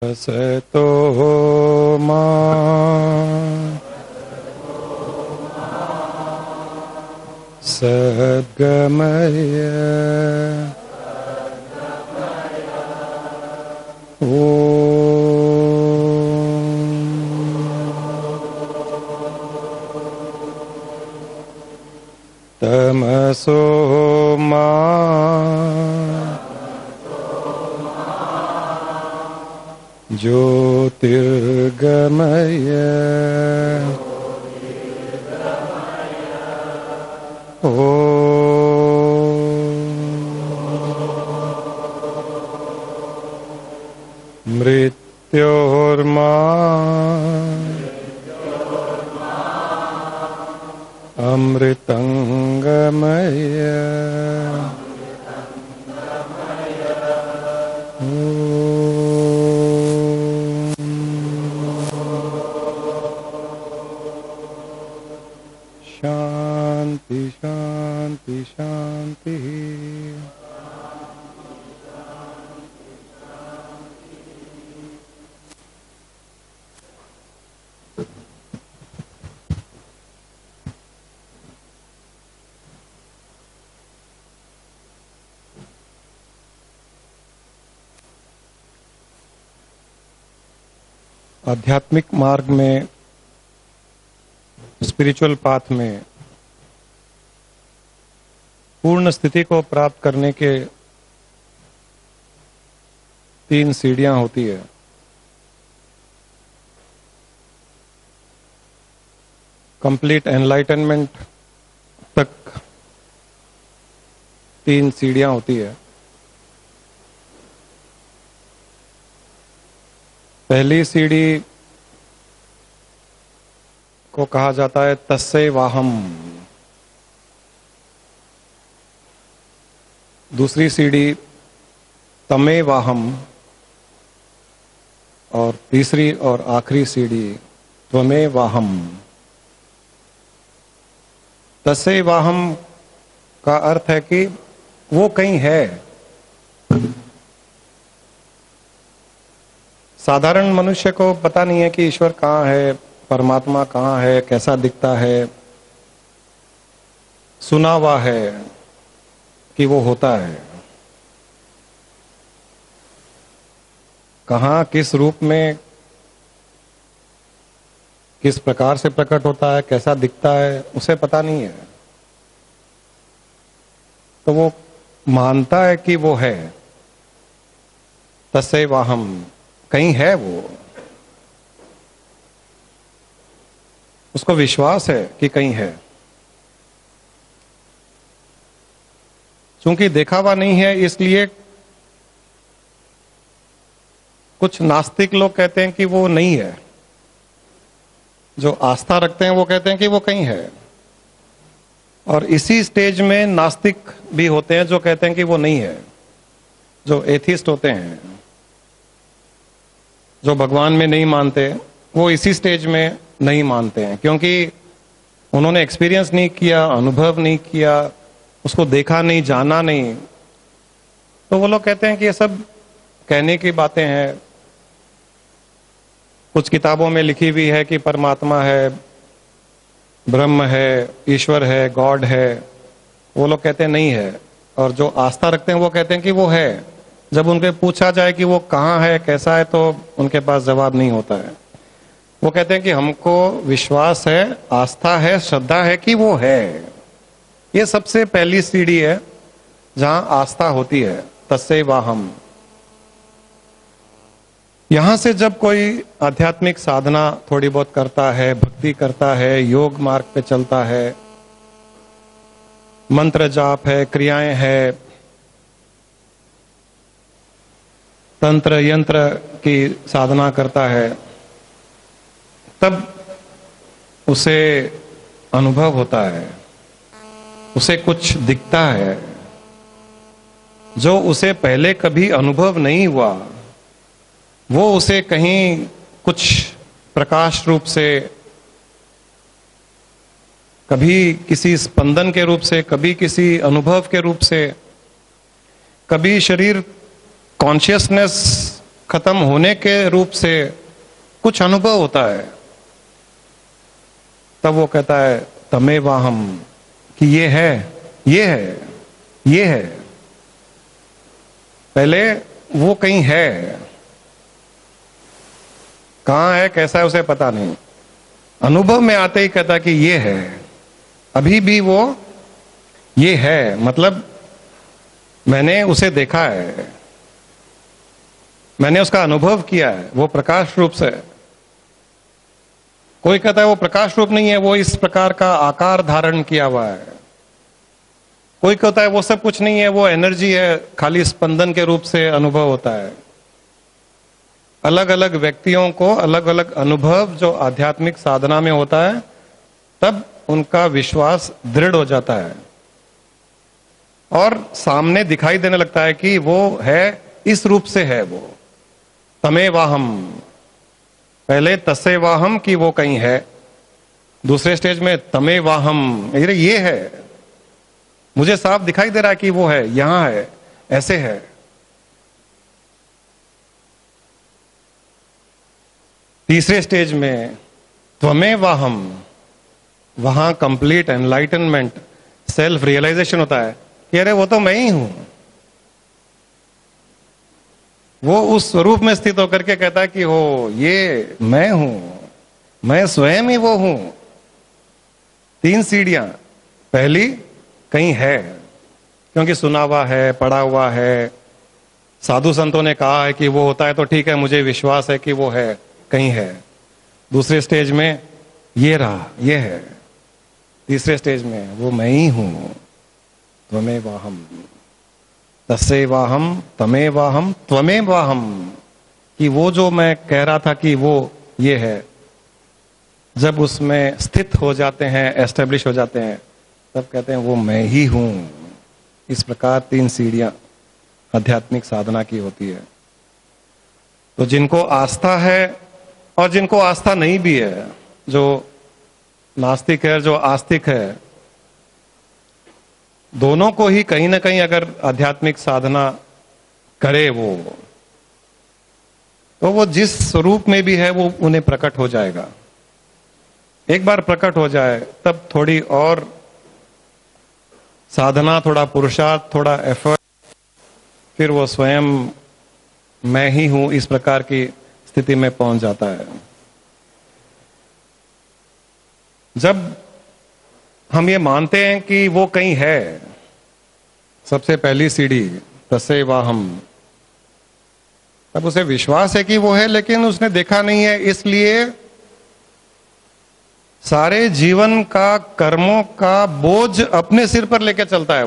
असतो मा सद्गमय तमसो मा ज्योतिर्गमय मृत्योर्मा अमृतंगमय शांति शांति शांति। आध्यात्मिक मार्ग में, स्पिरिचुअल पाथ में पूर्ण स्थिति को प्राप्त करने के 3 सीढ़ियां होती है। कंप्लीट एनलाइटनमेंट तक 3 सीढ़ियां होती है। पहली सीढ़ी को कहा जाता है तस्से वाहम। दूसरी सीढ़ी तमे वाहम और तीसरी और आखिरी सीढ़ी त्वमे वाहम। तस्से वाहम का अर्थ है कि वो कहीं है। साधारण मनुष्य को पता नहीं है कि ईश्वर कहाँ है, परमात्मा कहाँ है, कैसा दिखता है। सुना हुआ है कि वो होता है, कहाँ किस रूप में किस प्रकार से प्रकट होता है, कैसा दिखता है, उसे पता नहीं है। तो वो मानता है कि वो है। तस्से वाहम, कहीं है वो, उसको विश्वास है कि कहीं है। चूंकि देखा हुआ नहीं है, इसलिए कुछ नास्तिक लोग कहते हैं कि वो नहीं है। जो आस्था रखते हैं वो कहते हैं कि वो कहीं है। और इसी स्टेज में नास्तिक भी होते हैं जो कहते हैं कि वो नहीं है। जो एथिस्ट होते हैं, जो भगवान में नहीं मानते, वो इसी स्टेज में नहीं मानते हैं, क्योंकि उन्होंने एक्सपीरियंस नहीं किया, अनुभव नहीं किया, उसको देखा नहीं, जाना नहीं। तो वो लोग कहते हैं कि ये सब कहने की बातें हैं। कुछ किताबों में लिखी हुई है कि परमात्मा है, ब्रह्म है, ईश्वर है, गॉड है। वो लोग कहते हैं नहीं है। और जो आस्था रखते हैं वो कहते हैं कि वो है। जब उनके पूछा जाए कि वो कहाँ है, कैसा है, तो उनके पास जवाब नहीं होता है। वो कहते हैं कि हमको विश्वास है, आस्था है, श्रद्धा है कि वो है। ये सबसे पहली सीढ़ी है जहां आस्था होती है, तस्से वाहम। यहां से जब कोई आध्यात्मिक साधना थोड़ी बहुत करता है, भक्ति करता है, योग मार्ग पे चलता है, मंत्र जाप है, क्रियाएं है, तंत्र यंत्र की साधना करता है, तब उसे अनुभव होता है, उसे कुछ दिखता है जो उसे पहले कभी अनुभव नहीं हुआ। वो उसे कहीं कुछ प्रकाश रूप से, कभी किसी स्पंदन के रूप से, कभी किसी अनुभव के रूप से, कभी शरीर कॉन्शियसनेस खत्म होने के रूप से कुछ अनुभव होता है, तब वो कहता है तमेवाहम, कि ये है, ये है, ये है। पहले वो कहीं है, कहां है, कैसा है, उसे पता नहीं। अनुभव में आते ही कहता कि ये है, अभी भी वो ये है, मतलब मैंने उसे देखा है, मैंने उसका अनुभव किया है, वो प्रकाश रूप से। कोई कहता है वो प्रकाश रूप नहीं है, वो इस प्रकार का आकार धारण किया हुआ है। कोई कहता है वो सब कुछ नहीं है, वो एनर्जी है, खाली स्पंदन के रूप से अनुभव होता है। अलग अलग व्यक्तियों को अलग अलग अनुभव जो आध्यात्मिक साधना में होता है, तब उनका विश्वास दृढ़ हो जाता है और सामने दिखाई देने लगता है कि वो है, इस रूप से है वो। तमेवाहम, पहले तसेवाहम कि वो कहीं है, दूसरे स्टेज में तमेवाहम, ये है, मुझे साफ दिखाई दे रहा है कि वो है, यहां है, ऐसे है। तीसरे स्टेज में त्वमेवाहम, वहां कंप्लीट एनलाइटनमेंट, सेल्फ रियलाइजेशन होता है कि अरे वो तो मैं ही हूं। वो उस स्वरूप में स्थित होकर के कहता है कि हो, ये मैं हूं, मैं स्वयं ही वो हूं। 3 सीढ़ियां, पहली कहीं है, क्योंकि सुना हुआ है, पढ़ा हुआ है, साधु संतों ने कहा है कि वो होता है, तो ठीक है, मुझे विश्वास है कि वो है, कहीं है। दूसरे स्टेज में ये रहा, ये है। तीसरे स्टेज में वो मैं ही हूं, त्वमेवाहम, तसेवाहम, तमेवाहम, त्वमेवाहम, कि वो जो मैं कह रहा था कि वो ये है, जब उसमें स्थित हो जाते हैं, एस्टेब्लिश हो जाते हैं, तब कहते हैं वो मैं ही हूं। इस प्रकार 3 सीढ़ियां आध्यात्मिक साधना की होती है। तो जिनको आस्था है और जिनको आस्था नहीं भी है, जो नास्तिक है, जो आस्तिक है, दोनों को ही कहीं ना कहीं अगर आध्यात्मिक साधना करे वो, तो वो जिस स्वरूप में भी है वो उन्हें प्रकट हो जाएगा। एक बार प्रकट हो जाए तब थोड़ी और साधना, थोड़ा पुरुषार्थ, थोड़ा एफर्ट, फिर वो स्वयं मैं ही हूं इस प्रकार की स्थिति में पहुंच जाता है। जब हम ये मानते हैं कि वो कहीं है, सबसे पहली सीढ़ी तसेवाहम, तब उसे विश्वास है कि वो है, लेकिन उसने देखा नहीं है, इसलिए सारे जीवन का कर्मों का बोझ अपने सिर पर लेकर चलता है।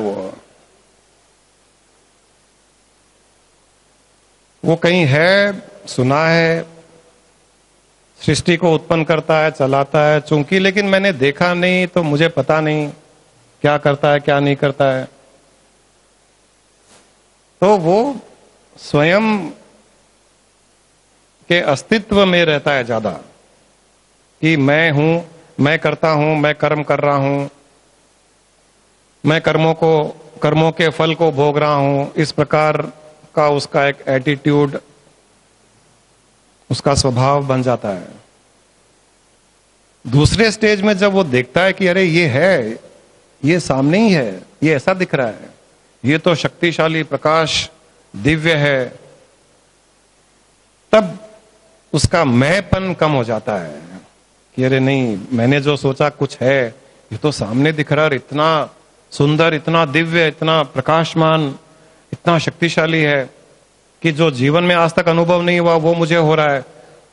वो कहीं है, सुना है, सृष्टि को उत्पन्न करता है, चलाता है, चूंकि लेकिन मैंने देखा नहीं, तो मुझे पता नहीं क्या करता है, क्या नहीं करता है। तो वो स्वयं के अस्तित्व में रहता है ज्यादा, कि मैं हूं, मैं करता हूं, मैं कर्म कर रहा हूं, मैं कर्मों के फल को भोग रहा हूं। इस प्रकार का उसका एक एटीट्यूड, उसका स्वभाव बन जाता है। दूसरे स्टेज में जब वो देखता है कि अरे ये है, ये सामने ही है, ये ऐसा दिख रहा है, ये तो शक्तिशाली प्रकाश दिव्य है, तब उसका मैंपन कम हो जाता है कि अरे नहीं, मैंने जो सोचा कुछ है, ये तो सामने दिख रहा है और इतना सुंदर, इतना दिव्य, इतना प्रकाशमान, इतना शक्तिशाली है कि जो जीवन में आज तक अनुभव नहीं हुआ वो मुझे हो रहा है,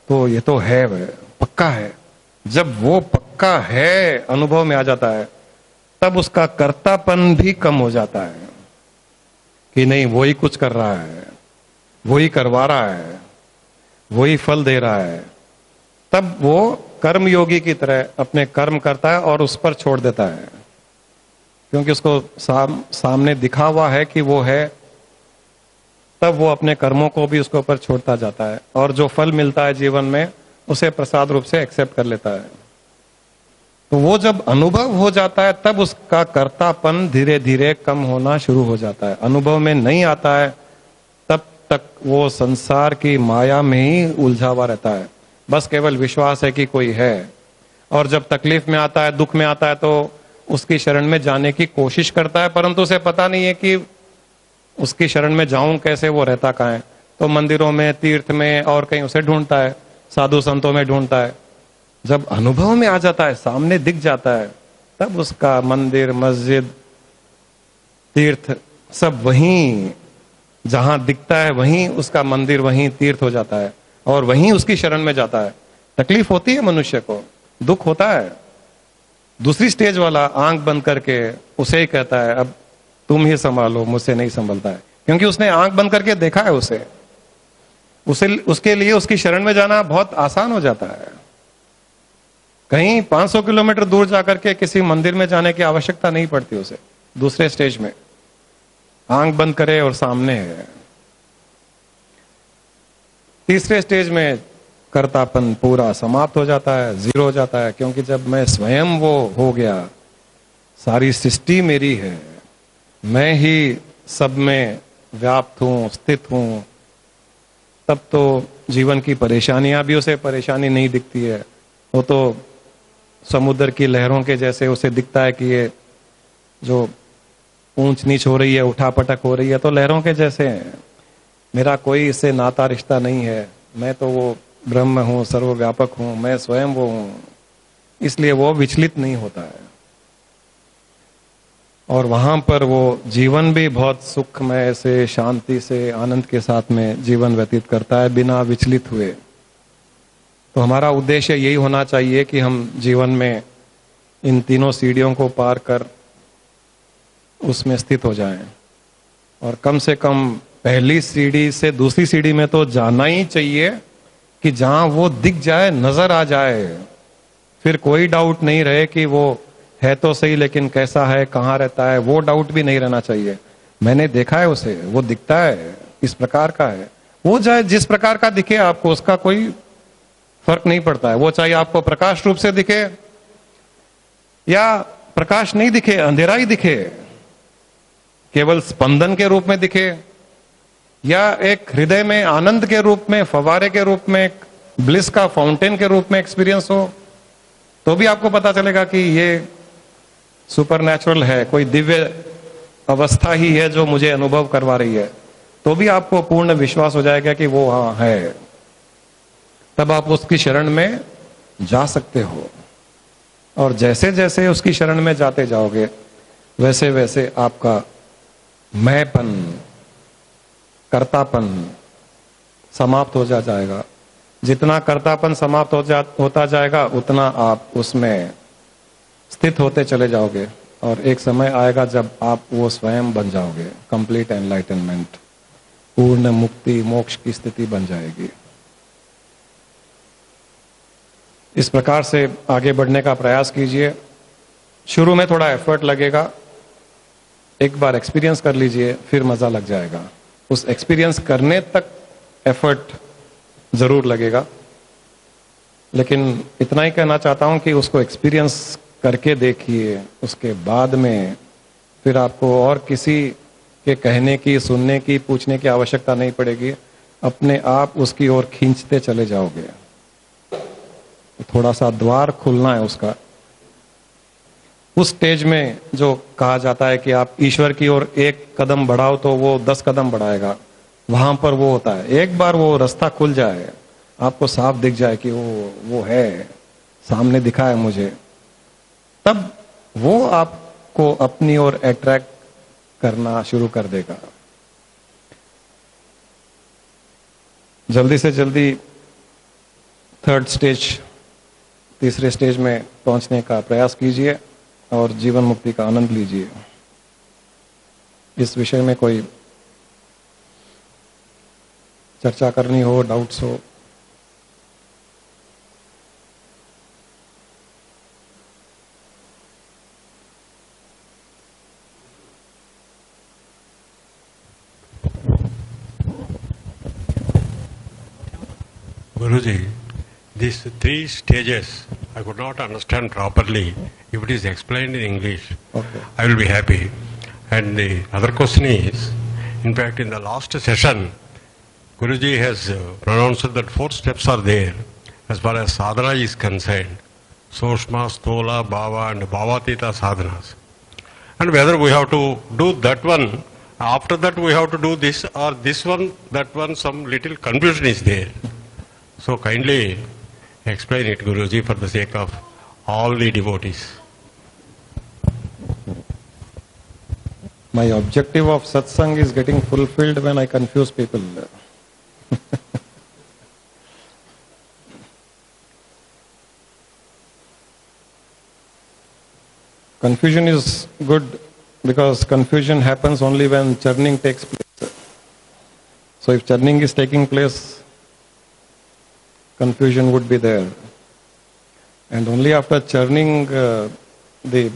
तो ये तो है, पक्का है। जब वो पक्का है अनुभव में आ जाता है, तब उसका कर्तापन भी कम हो जाता है कि नहीं, वो ही कुछ कर रहा है, वो ही करवा रहा है, वो ही फल दे रहा है। तब वो कर्मयोगी की तरह अपने कर्म करता है और उस पर छोड़ देता है, क्योंकि उसको सामने दिखा हुआ है कि वो है। तब वो अपने कर्मों को भी उसके ऊपर छोड़ता जाता है और जो फल मिलता है जीवन में उसे प्रसाद रूप से एक्सेप्ट कर लेता है। तो वो जब अनुभव हो जाता है, तब उसका कर्तापन धीरे धीरे कम होना शुरू हो जाता है। अनुभव में नहीं आता है तक वो संसार की माया में ही उलझा हुआ रहता है। बस केवल विश्वास है कि कोई है, और जब तकलीफ में आता है, दुख में आता है, तो उसकी शरण में जाने की कोशिश करता है, परंतु उसे पता नहीं है कि उसकी शरण में जाऊं कैसे, वो रहता कहाँ है। तो मंदिरों में, तीर्थ में और कहीं उसे ढूंढता है, साधु संतों में ढूंढता है। जब अनुभव में आ जाता है, सामने दिख जाता है, तब उसका मंदिर, मस्जिद, तीर्थ सब वहीं, जहां दिखता है वहीं उसका मंदिर, वहीं तीर्थ हो जाता है, और वहीं उसकी शरण में जाता है। तकलीफ होती है मनुष्य को, दुख होता है। दूसरी स्टेज वाला आंख बंद करके उसे ही कहता है, अब तुम ही संभालो, मुझसे नहीं संभलता है, क्योंकि उसने आंख बंद करके देखा है उसे। उसके लिए उसकी शरण में जाना बहुत आसान हो जाता है। कहीं 500 किलोमीटर दूर जाकर के किसी मंदिर में जाने की आवश्यकता नहीं पड़ती उसे। दूसरे स्टेज में आंख बंद करे और सामने है। तीसरे स्टेज में कर्तापन पूरा समाप्त हो जाता है, जीरो हो जाता है, क्योंकि जब मैं स्वयं वो हो गया, सारी सृष्टि मेरी है, मैं ही सब में व्याप्त हूं, स्थित हूं, तब तो जीवन की परेशानियां भी उसे परेशानी नहीं दिखती है। वो तो समुद्र की लहरों के जैसे उसे दिखता है कि ये जो ऊंच नीच हो रही है, उठापटक हो रही है, तो लहरों के जैसे हैं। मेरा कोई इससे नाता रिश्ता नहीं है, मैं तो वो ब्रह्म हूं, सर्वव्यापक हूं, मैं स्वयं वो हूं। इसलिए वो विचलित नहीं होता है, और वहां पर वो जीवन भी बहुत सुखमय से, शांति से, आनंद के साथ में जीवन व्यतीत करता है, बिना विचलित हुए। तो हमारा उद्देश्य यही होना चाहिए कि हम जीवन में इन तीनों सीढ़ियों को पार कर उसमें स्थित हो जाएं, और कम से कम पहली सीढ़ी से दूसरी सीढ़ी में तो जाना ही चाहिए, कि जहां वो दिख जाए, नजर आ जाए, फिर कोई डाउट नहीं रहे कि वो है तो सही, लेकिन कैसा है, कहाँ रहता है, वो डाउट भी नहीं रहना चाहिए। मैंने देखा है उसे, वो दिखता है, इस प्रकार का है। वो चाहे जिस प्रकार का दिखे आपको, उसका कोई फर्क नहीं पड़ता है। वो चाहे आपको प्रकाश रूप से दिखे या प्रकाश नहीं दिखे, अंधेरा ही दिखे, केवल स्पंदन के रूप में दिखे, या एक हृदय में आनंद के रूप में, फवारे के रूप में, ब्लिस का फाउंटेन के रूप में एक्सपीरियंस हो, तो भी आपको पता चलेगा कि ये सुपरनैचुरल है, कोई दिव्य अवस्था ही है जो मुझे अनुभव करवा रही है। तो भी आपको पूर्ण विश्वास हो जाएगा कि वो हाँ है। तब आप उसकी शरण में जा सकते हो, और जैसे जैसे उसकी शरण में जाते जाओगे, वैसे वैसे आपका मैंपन, कर्तापन समाप्त हो जाएगा। जितना कर्तापन समाप्त होता जाएगा, उतना आप उसमें स्थित होते चले जाओगे, और एक समय आएगा जब आप वो स्वयं बन जाओगे। कंप्लीट एनलाइटनमेंट, पूर्ण मुक्ति, मोक्ष की स्थिति बन जाएगी। इस प्रकार से आगे बढ़ने का प्रयास कीजिए। शुरू में थोड़ा एफर्ट लगेगा, एक बार एक्सपीरियंस कर लीजिए, फिर मजा लग जाएगा। उस एक्सपीरियंस करने तक एफर्ट जरूर लगेगा, लेकिन इतना ही कहना चाहता हूं कि उसको एक्सपीरियंस करके देखिए, उसके बाद में फिर आपको और किसी के कहने की, सुनने की, पूछने की आवश्यकता नहीं पड़ेगी। अपने आप उसकी ओर खींचते चले जाओगे। थोड़ा सा द्वार खुलना है उसका। उस स्टेज में जो कहा जाता है कि आप ईश्वर की ओर एक कदम बढ़ाओ तो वो 10 कदम बढ़ाएगा, वहां पर वो होता है। एक बार वो रास्ता खुल जाए, आपको साफ दिख जाए कि वो है, सामने दिखा है मुझे, तब वो आपको अपनी ओर अट्रैक्ट करना शुरू कर देगा। जल्दी से जल्दी थर्ड स्टेज, तीसरे स्टेज में पहुंचने का प्रयास कीजिए और जीवन मुक्ति का आनंद लीजिए। इस विषय में कोई चर्चा करनी हो, डाउट्स हो? Guruji, these 3 stages I could not understand properly. If it is explained in English, Okay. I will be happy. And the other question is, in fact, in the last session, Guruji has pronounced that 4 steps are there as far as sadhana is concerned. Soshma, Stola, Bhava and Bhavatita sadhanas. And whether we have to do that one, after that we have to do this or this one, that one, some little confusion is there. So kindly explain it, Guruji, for the sake of all the devotees. My objective of satsang is getting fulfilled when I confuse people. Confusion is good because confusion happens only when churning takes place. So if churning is taking place, confusion would be there. And only after churning, the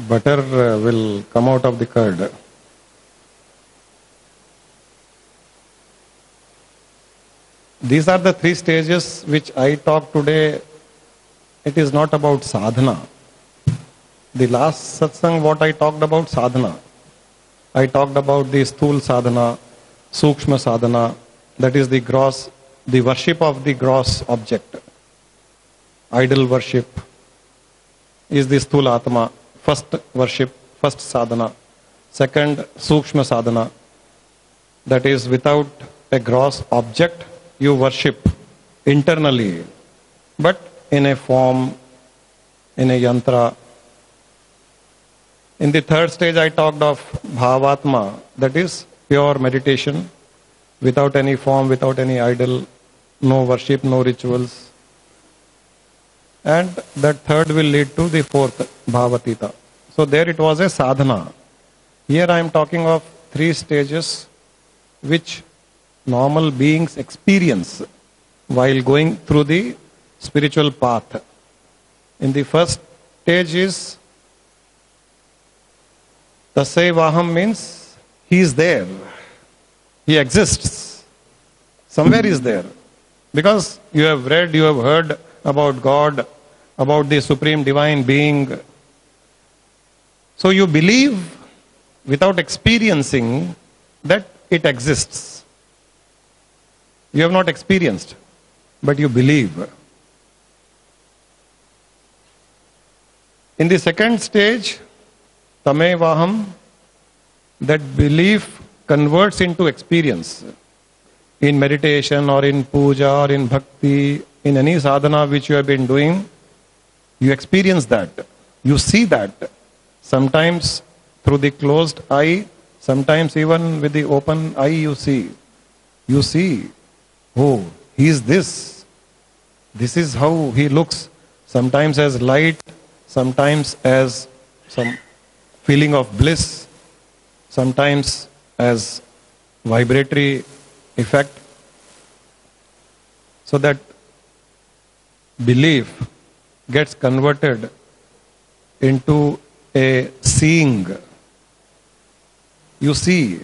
butter will come out of the curd. These are the 3 stages which I talk today. It is not about sadhana. The last satsang, what I talked about, sadhana. I talked about the sthul sadhana, sukshma sadhana, that is the gross, the worship of the gross object. Idol worship is the sthul atma, first worship, first sadhana. Second, sukshma sadhana, that is without a gross object, you worship internally, but in a form, in a yantra. In the 3rd stage, I talked of bhavatma, that is pure meditation, without any form, without any idol, no worship, no rituals. And that 3rd will lead to the 4th, bhavatita. So there it was a sadhana. Here I am talking of 3 stages which normal beings experience while going through the spiritual path. In the first stage is Tasevaham, means he is there. He exists. Somewhere he is there. Because you have read, you have heard about God, about the Supreme Divine Being. So you believe without experiencing that it exists. You have not experienced, but you believe. In the 2nd stage, Tamevaham, that belief converts into experience. In meditation or in puja or in bhakti, in any sadhana which you have been doing, you experience that. You see that. Sometimes through the closed eye, sometimes even with the open eye you see. You see, oh, he is this. This is how he looks. Sometimes as light, sometimes as some feeling of bliss, sometimes as vibratory effect. So that belief gets converted into a seeing. You see.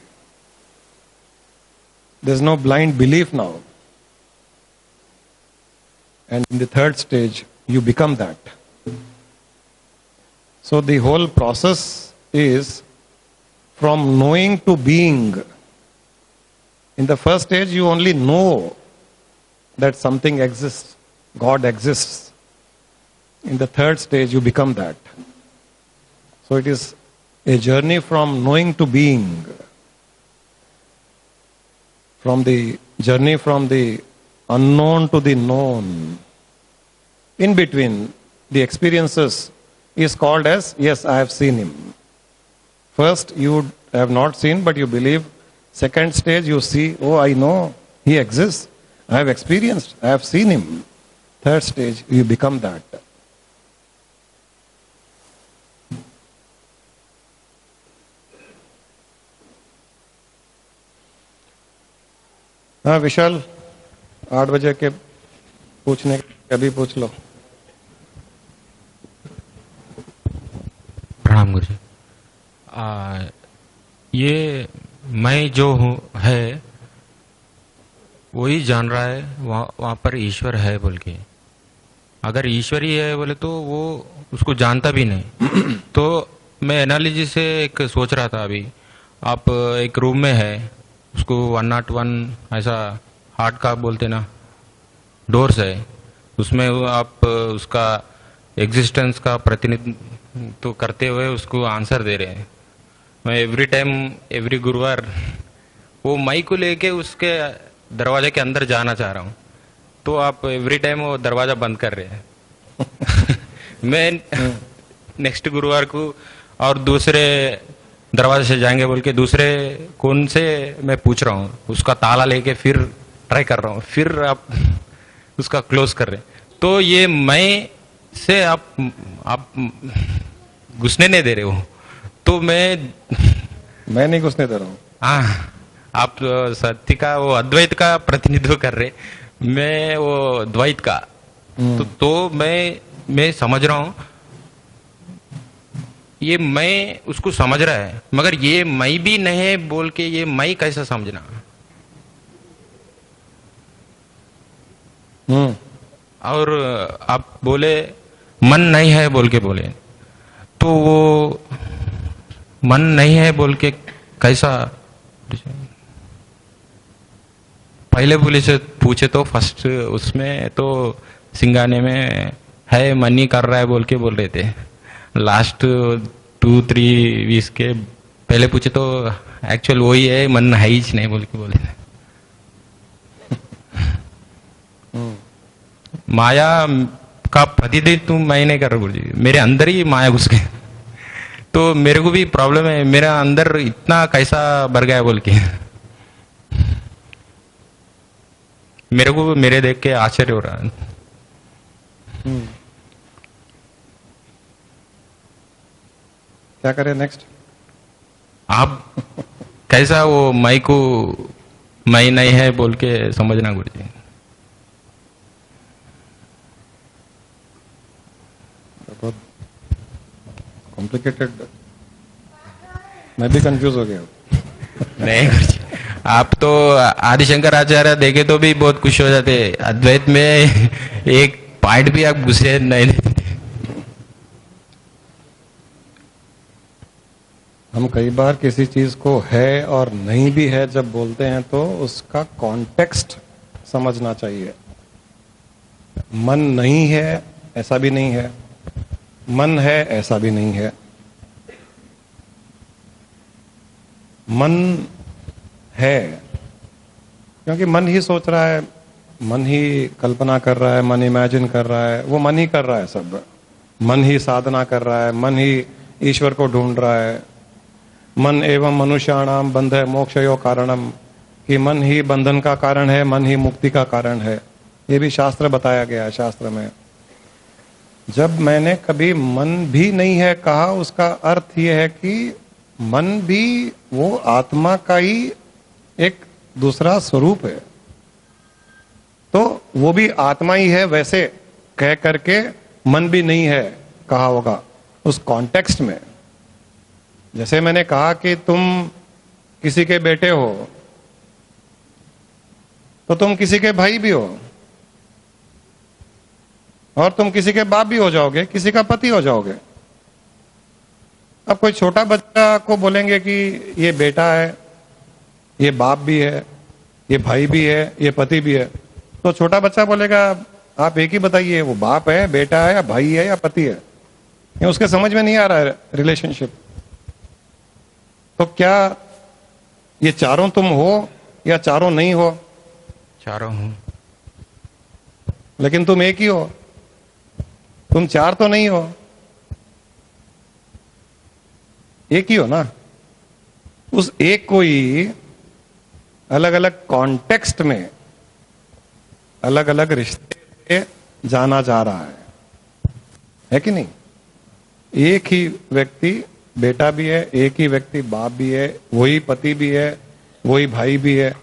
There's no blind belief now. And in the 3rd stage, you become that. So the whole process is from knowing to being. In the first stage, you only know that something exists, God exists. In the 3rd stage, you become that. So it is a journey from knowing to being. From the journey from the unknown to the known. In between, the experiences is called as, yes, I have seen him. First, you have not seen, but you believe. 2nd stage, you see, oh, I know, he exists. I have experienced, I have seen him. 3rd stage, you become that. हाँ विशाल, 8 बजे के पूछने अभी पूछ लो. प्रणाम गुरु जी. ये मैं जो हूँ है वही जान रहा है वहाँ पर ईश्वर है बोल के. अगर ईश्वर ही है बोले तो वो उसको जानता भी नहीं. तो मैं एनालिजी से एक सोच रहा था अभी. आप एक रूम में है, उसको 101 ऐसा हार्ट का बोलते ना डोर्स है, उसमें वो आप उसका एग्जिस्टेंस का प्रतिनिधित्व तो करते हुए उसको आंसर दे रहे हैं। मैं एवरी टाइम एवरी गुरुवार वो माइक को लेके उसके दरवाजे के अंदर जाना चाह रहा हूँ, तो आप एवरी टाइम वो दरवाजा बंद कर रहे हैं। मैं नेक्स्ट गुरुवार को और दूसरे दरवाजे से जाएंगे बोल के दूसरे कौन से मैं पूछ रहा हूँ, उसका ताला लेके फिर ट्राई कर रहा हूँ, फिर आप उसका क्लोज कर रहे हैं। तो ये मैं से आप घुसने नहीं दे रहे हो, तो मैं नहीं घुसने दे रहा हूँ। हाँ, आप सत्य का वो अद्वैत का प्रतिनिधित्व कर रहे, मैं वो द्वैत का। तो मैं समझ रहा हूँ, ये मैं उसको समझ रहा है, मगर ये मैं भी नहीं है बोल के ये मैं कैसे समझना। और आप बोले मन नहीं है बोल के बोले, तो वो मन नहीं है बोल के कैसा, पहले बोले से पूछे तो फर्स्ट उसमें तो सिंगाने में है मन ही कर रहा है बोल के बोल रहे थे। लास्ट 2-3 वीक के पहले पूछे तो एक्चुअल वही है, मन है ही नहीं बोल के बोले थे। माया का प्रतिनिधित्व मैं नहीं कर रहा गुरु जी, मेरे अंदर ही माया घुस गई, तो मेरे को भी प्रॉब्लम है, मेरा अंदर इतना कैसा भर गया बोल के मेरे को मेरे देख के आश्चर्य हो रहा है। क्या करें नेक्स्ट? आप कैसा वो मैं को मैं नहीं है बोल के समझना गुरु जी। बहुत कॉम्प्लिकेटेड, मैं भी कंफ्यूज हो गया। नहीं गुरु जी, आप तो आदिशंकर आचार्य देखे तो भी बहुत खुश हो जाते, अद्वैत में एक पॉइंट भी आप घुसे नहीं देते। हम कई बार किसी चीज को है और नहीं भी है जब बोलते हैं तो उसका कॉन्टेक्स्ट समझना चाहिए। मन नहीं है ऐसा भी नहीं है, मन है ऐसा भी नहीं है। मन है क्योंकि मन ही सोच रहा है, मन ही कल्पना कर रहा है, मन इमेजिन कर रहा है, वो मन ही कर रहा है सब। मन ही साधना कर रहा है, मन ही ईश्वर को ढूंढ रहा है। मन एवं मनुष्याणाम बंध मोक्षयो कारणम, कि मन ही बंधन का कारण है, मन ही मुक्ति का कारण है। ये भी शास्त्र बताया गया है। शास्त्र में जब मैंने कभी मन भी नहीं है कहा, उसका अर्थ ये है कि मन भी वो आत्मा का ही एक दूसरा स्वरूप है, तो वो भी आत्मा ही है, वैसे कह करके मन भी नहीं है कहा होगा उस कॉन्टेक्स्ट में। जैसे मैंने कहा कि तुम किसी के बेटे हो तो तुम किसी के भाई भी हो, और तुम किसी के बाप भी हो जाओगे, किसी का पति हो जाओगे। अब कोई छोटा बच्चा को बोलेंगे कि ये बेटा है, ये बाप भी है, ये भाई भी है, ये पति भी है, तो छोटा बच्चा बोलेगा आप एक ही बताइए, वो बाप है, बेटा है, या भाई है, या पति है। ये उसके समझ में नहीं आ रहा है रिलेशनशिप। तो क्या ये चारों तुम हो या चारों नहीं हो? चारों हूं। लेकिन तुम एक ही हो, तुम चार तो नहीं हो, एक ही हो ना। उस एक को ही अलग अलग कॉन्टेक्स्ट में अलग अलग रिश्ते जाना जा रहा है कि नहीं? एक ही व्यक्ति बेटा भी है, एक ही व्यक्ति बाप भी है, वही पति भी है, वही भाई भी है।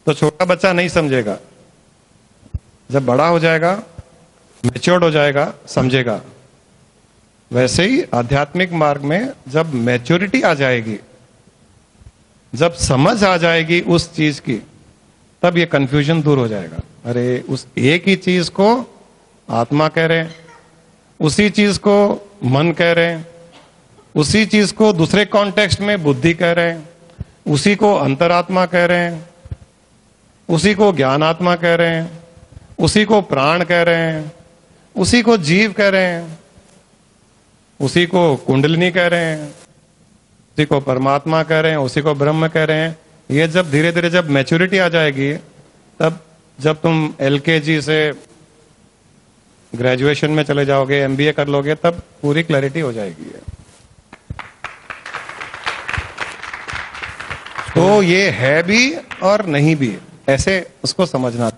तो छोटा बच्चा नहीं समझेगा, जब बड़ा हो जाएगा, मैच्योर्ड हो जाएगा, समझेगा। वैसे ही आध्यात्मिक मार्ग में जब मैच्योरिटी आ जाएगी, जब समझ आ जाएगी उस चीज की, तब ये कंफ्यूजन दूर हो जाएगा। अरे उस एक ही चीज को आत्मा कह रहे हैं, उसी चीज को मन कह रहे हैं, उसी चीज को दूसरे कॉन्टेक्स्ट में बुद्धि कह रहे हैं, उसी को अंतरात्मा कह रहे हैं, उसी को ज्ञानात्मा कह रहे हैं, उसी को प्राण कह रहे हैं, उसी को जीव कह रहे हैं, उसी को कुंडलिनी कह रहे हैं, उसी को परमात्मा कह रहे हैं, उसी को ब्रह्म कह रहे हैं। ये जब धीरे धीरे जब मैच्योरिटी आ जाएगी, तब जब तुम एलकेजी से ग्रेजुएशन में चले जाओगे, एमबीए कर लोगे, तब पूरी क्लैरिटी हो जाएगी। तो ये है भी और नहीं भी, ऐसे उसको समझना।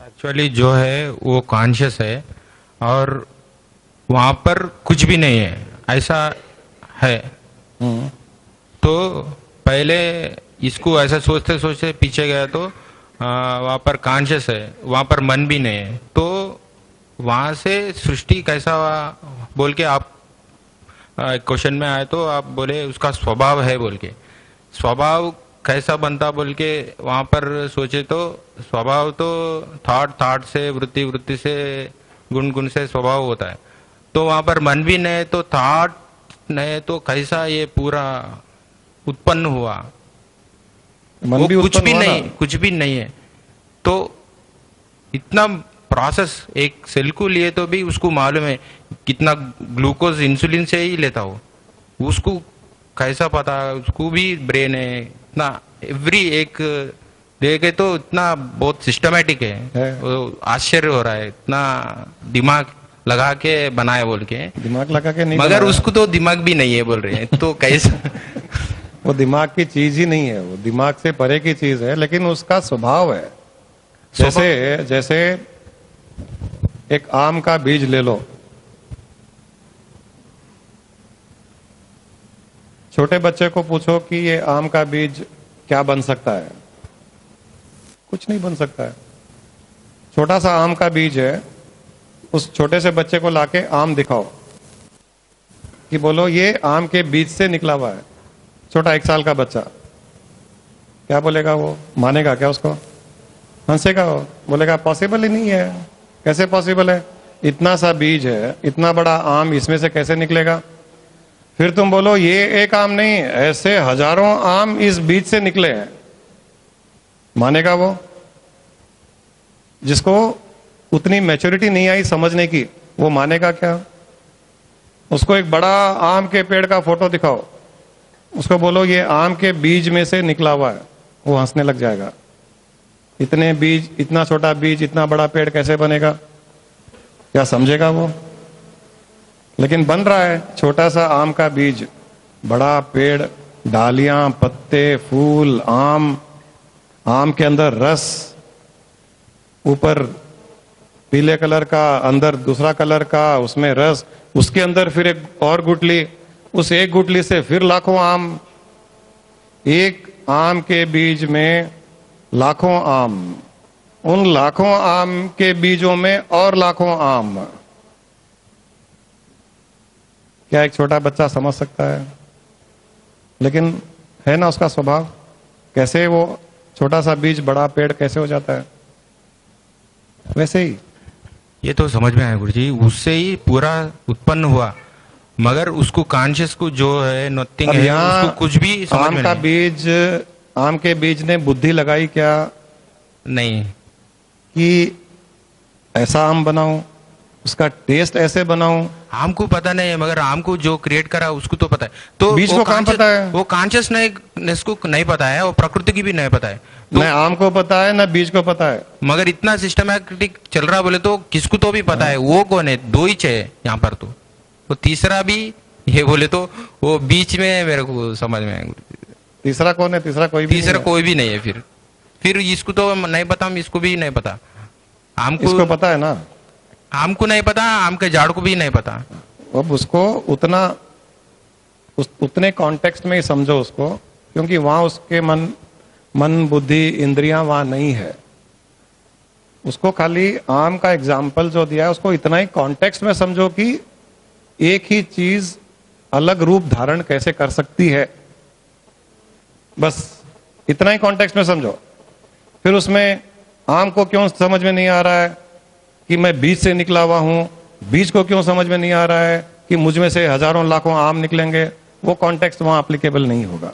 एक्चुअली जो है वो कॉन्शियस है और वहां पर कुछ भी नहीं है, ऐसा है। तो पहले इसको ऐसा सोचते सोचते पीछे गया तो वहां पर कॉन्शियस है, वहां पर मन भी नहीं है। तो वहां से सृष्टि कैसा हुआ बोल के आप क्वेश्चन में आए तो आप बोले उसका स्वभाव है बोल के। स्वभाव कैसा बनता बोल के वहां पर सोचे तो स्वभाव तो थॉट से, वृत्ति से, गुण से स्वभाव होता है। तो वहां पर मन भी नहीं तो थॉट नहीं, तो कैसा ये पूरा उत्पन्न हुआ? मन वो भी कुछ भी उत्पन्न हुआ नहीं, ना? कुछ भी नहीं है। तो इतना प्रोसेस एक सेल को लिए तो भी उसको मालूम है कितना ग्लूकोज इंसुलिन से ही लेता हो, उसको कैसा पता? उसको भी ब्रेन है इतना, एवरी एक देखे तो इतना बहुत सिस्टमेटिक है। वो आश्चर्य हो रहा है, इतना दिमाग लगा के बनाए बोल के। दिमाग लगा के नहीं मगर बनाया। उसको तो दिमाग भी नहीं है बोल रहे हैं, तो कैसा? वो दिमाग की चीज ही नहीं है, वो दिमाग से परे की चीज है, लेकिन उसका स्वभाव है। जैसे एक आम का बीज ले लो, छोटे बच्चे को पूछो कि ये आम का बीज क्या बन सकता है, कुछ नहीं बन सकता है। छोटा सा आम का बीज है, उस छोटे से बच्चे को लाके आम दिखाओ कि बोलो ये आम के बीज से निकला हुआ है, छोटा 1 साल का बच्चा, क्या बोलेगा? वो मानेगा क्या उसको? हंसेगा, वो बोलेगा पॉसिबल ही नहीं है। कैसे पॉसिबल है? इतना सा बीज है, इतना बड़ा आम इसमें से कैसे निकलेगा? फिर तुम बोलो ये एक आम नहीं, ऐसे हजारों आम इस बीज से निकले हैं, मानेगा वो? जिसको उतनी मैच्योरिटी नहीं आई समझने की, वो मानेगा क्या? उसको एक बड़ा आम के पेड़ का फोटो दिखाओ, उसको बोलो ये आम के बीज में से निकला हुआ है, वो हंसने लग जाएगा। इतने बीज, इतना छोटा बीज, इतना बड़ा पेड़ कैसे बनेगा? क्या समझेगा वो? लेकिन बन रहा है, छोटा सा आम का बीज, बड़ा पेड़, डालियां, पत्ते, फूल, आम के अंदर रस, ऊपर पीले कलर का, अंदर दूसरा कलर का, उसमें रस, उसके अंदर फिर एक और गुठली, उस एक गुठली से फिर लाखों आम, एक आम के बीज में लाखों आम, उन लाखों आम के बीजों में और लाखों आम। क्या एक छोटा बच्चा समझ सकता है? लेकिन है ना उसका स्वभाव, कैसे वो छोटा सा बीज बड़ा पेड़ कैसे हो जाता है, वैसे ही। ये तो समझ में आया गुरुजी, उससे ही पूरा उत्पन्न हुआ, मगर उसको कॉन्शियस को जो है नथिंग है, उसको कुछ भी समझ आम में का नहीं। बीज, आम के बीज ने बुद्धि लगाई क्या नहीं, कि ऐसा आम बनाऊं, उसका टेस्ट ऐसे बनाऊं? आम को पता नहीं है, मगर आम को जो क्रिएट करा उसको तो पता है। तो बीज वो को कहाँ पता है? वो कॉन्शियसनेस को नहीं पता है, और प्रकृति की भी नहीं पता है। तो न आम को पता है, न बीज को पता है। मगर इतना सिस्टमैटिक चल रहा बोले तो किसको तो भी पता है। वो कौन है? 2 ही है यहाँ पर, तो वो तीसरा भी ये बोले तो वो बीच में मेरे को समझ में आया। तीसरा कौन है? तीसरा कोई भी तीसरा नहीं है। कोई भी नहीं है। फिर इसको तो नहीं पता, इसको भी नहीं पता। आम को, इसको पता है ना? आम को नहीं पता, आम के झाड़ को भी नहीं पता। अब उसको उतने कॉन्टेक्स्ट में ही समझो उसको, क्योंकि वहां उसके मन बुद्धि इंद्रियां वहां नहीं है। उसको खाली आम का एग्जाम्पल जो दिया है उसको इतना ही कॉन्टेक्स्ट में समझो कि एक ही चीज अलग रूप धारण कैसे कर सकती है, बस इतना ही कॉन्टेक्स्ट में समझो। फिर उसमें आम को क्यों समझ में नहीं आ रहा है कि मैं बीज से निकला हुआ हूं, बीज को क्यों समझ में नहीं आ रहा है कि मुझ में से हजारों लाखों आम निकलेंगे, वो कॉन्टेक्स्ट वहां एप्लीकेबल नहीं होगा।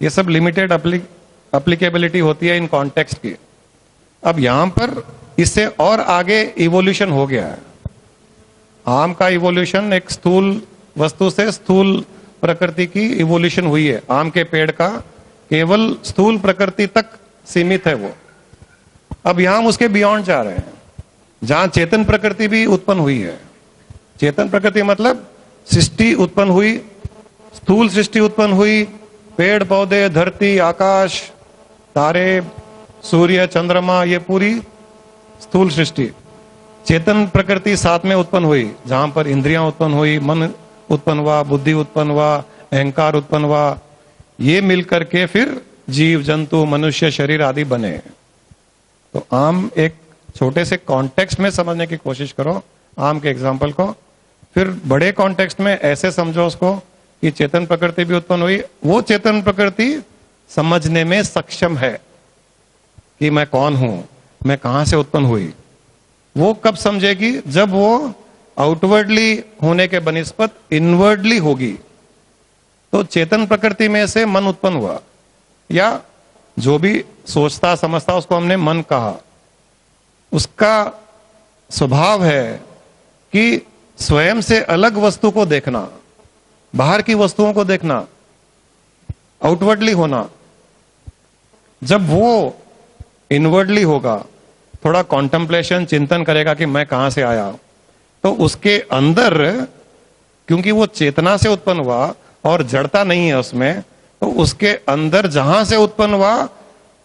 ये सब लिमिटेड अप्लीकेबिलिटी होती है इन कॉन्टेक्स्ट की। अब यहां पर इससे और आगे इवोल्यूशन हो गया है। आम का इवोल्यूशन एक स्थूल वस्तु से स्थूल प्रकृति की इवोल्यूशन हुई है। आम के पेड़ का केवल स्थूल प्रकृति तक सीमित है वो। अब यहां हम उसके बियॉन्ड जा रहे हैं, जहां चेतन प्रकृति भी उत्पन्न हुई है। चेतन प्रकृति मतलब सृष्टि उत्पन्न हुई, स्थूल सृष्टि उत्पन्न हुई, पेड़ पौधे, धरती, आकाश, तारे, सूर्य, चंद्रमा, ये पूरी स्थूल सृष्टि। चेतन प्रकृति साथ में उत्पन्न हुई, जहां पर इंद्रियां उत्पन्न हुई, मन उत्पन्न हुआ, बुद्धि उत्पन्न हुआ, अहंकार उत्पन्न हुआ। ये मिलकर के फिर जीव जंतु, मनुष्य, शरीर आदि बने। तो आम एक छोटे से कॉन्टेक्स्ट में समझने की कोशिश करो आम के एग्जाम्पल को, फिर बड़े कॉन्टेक्स्ट में ऐसे समझो उसको कि चेतन प्रकृति भी उत्पन्न हुई। वो चेतन प्रकृति समझने में सक्षम है कि मैं कौन हूं, मैं कहां से उत्पन्न हुई। वो कब समझेगी? जब वो आउटवर्डली होने के बनिस्पत इनवर्डली होगी। तो चेतन प्रकृति में से मन उत्पन्न हुआ, या जो भी सोचता समझता उसको हमने मन कहा। उसका स्वभाव है कि स्वयं से अलग वस्तु को देखना, बाहर की वस्तुओं को देखना, आउटवर्डली होना। जब वो इनवर्डली होगा, थोड़ा कॉन्टेम्पलेशन, चिंतन करेगा कि मैं कहां से आया, तो उसके अंदर, क्योंकि वो चेतना से उत्पन्न हुआ और जड़ता नहीं है उसमें, तो उसके अंदर जहां से उत्पन्न हुआ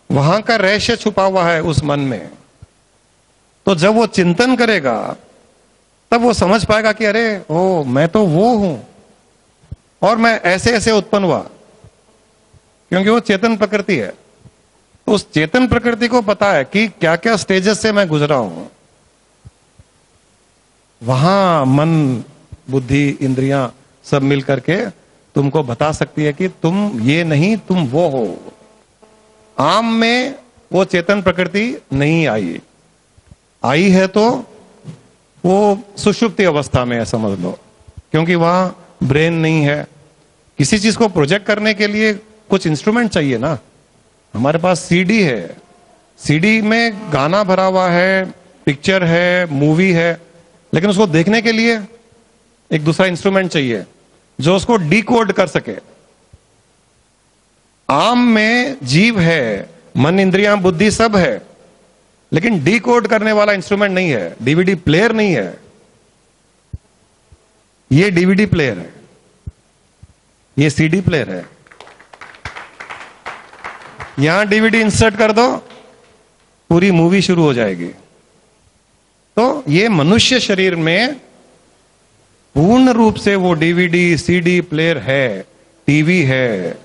वहां का रहस्य छुपा हुआ है उस मन में। तो जब वो चिंतन करेगा तब वो समझ पाएगा कि अरे ओ, मैं तो वो हूं और मैं ऐसे ऐसे उत्पन्न हुआ, क्योंकि वो चेतन प्रकृति है। उस चेतन प्रकृति को पता है कि क्या क्या स्टेजेस से मैं गुजरा हूं। वहां मन, बुद्धि, इंद्रियां सब मिलकर के तुमको बता सकती है कि तुम ये नहीं, तुम वो हो। आम में वो चेतन प्रकृति नहीं आई है तो वो सुषुप्ति अवस्था में है, समझ लो, क्योंकि वहां ब्रेन नहीं है। किसी चीज को प्रोजेक्ट करने के लिए कुछ इंस्ट्रूमेंट चाहिए ना। हमारे पास सीडी है, सीडी में गाना भरा हुआ है, पिक्चर है, मूवी है, लेकिन उसको देखने के लिए एक दूसरा इंस्ट्रूमेंट चाहिए जो उसको डिकोड कर सके। आम में जीव है, मन, इंद्रियां, बुद्धि सब है, लेकिन डिकोड करने वाला इंस्ट्रूमेंट नहीं है, डीवीडी प्लेयर नहीं है। ये डीवीडी प्लेयर है, ये सीडी प्लेयर है। यहां डीवीडी इंसर्ट कर दो, पूरी मूवी शुरू हो जाएगी। तो ये मनुष्य शरीर में पूर्ण रूप से वो डीवीडी, सीडी प्लेयर है, टीवी है,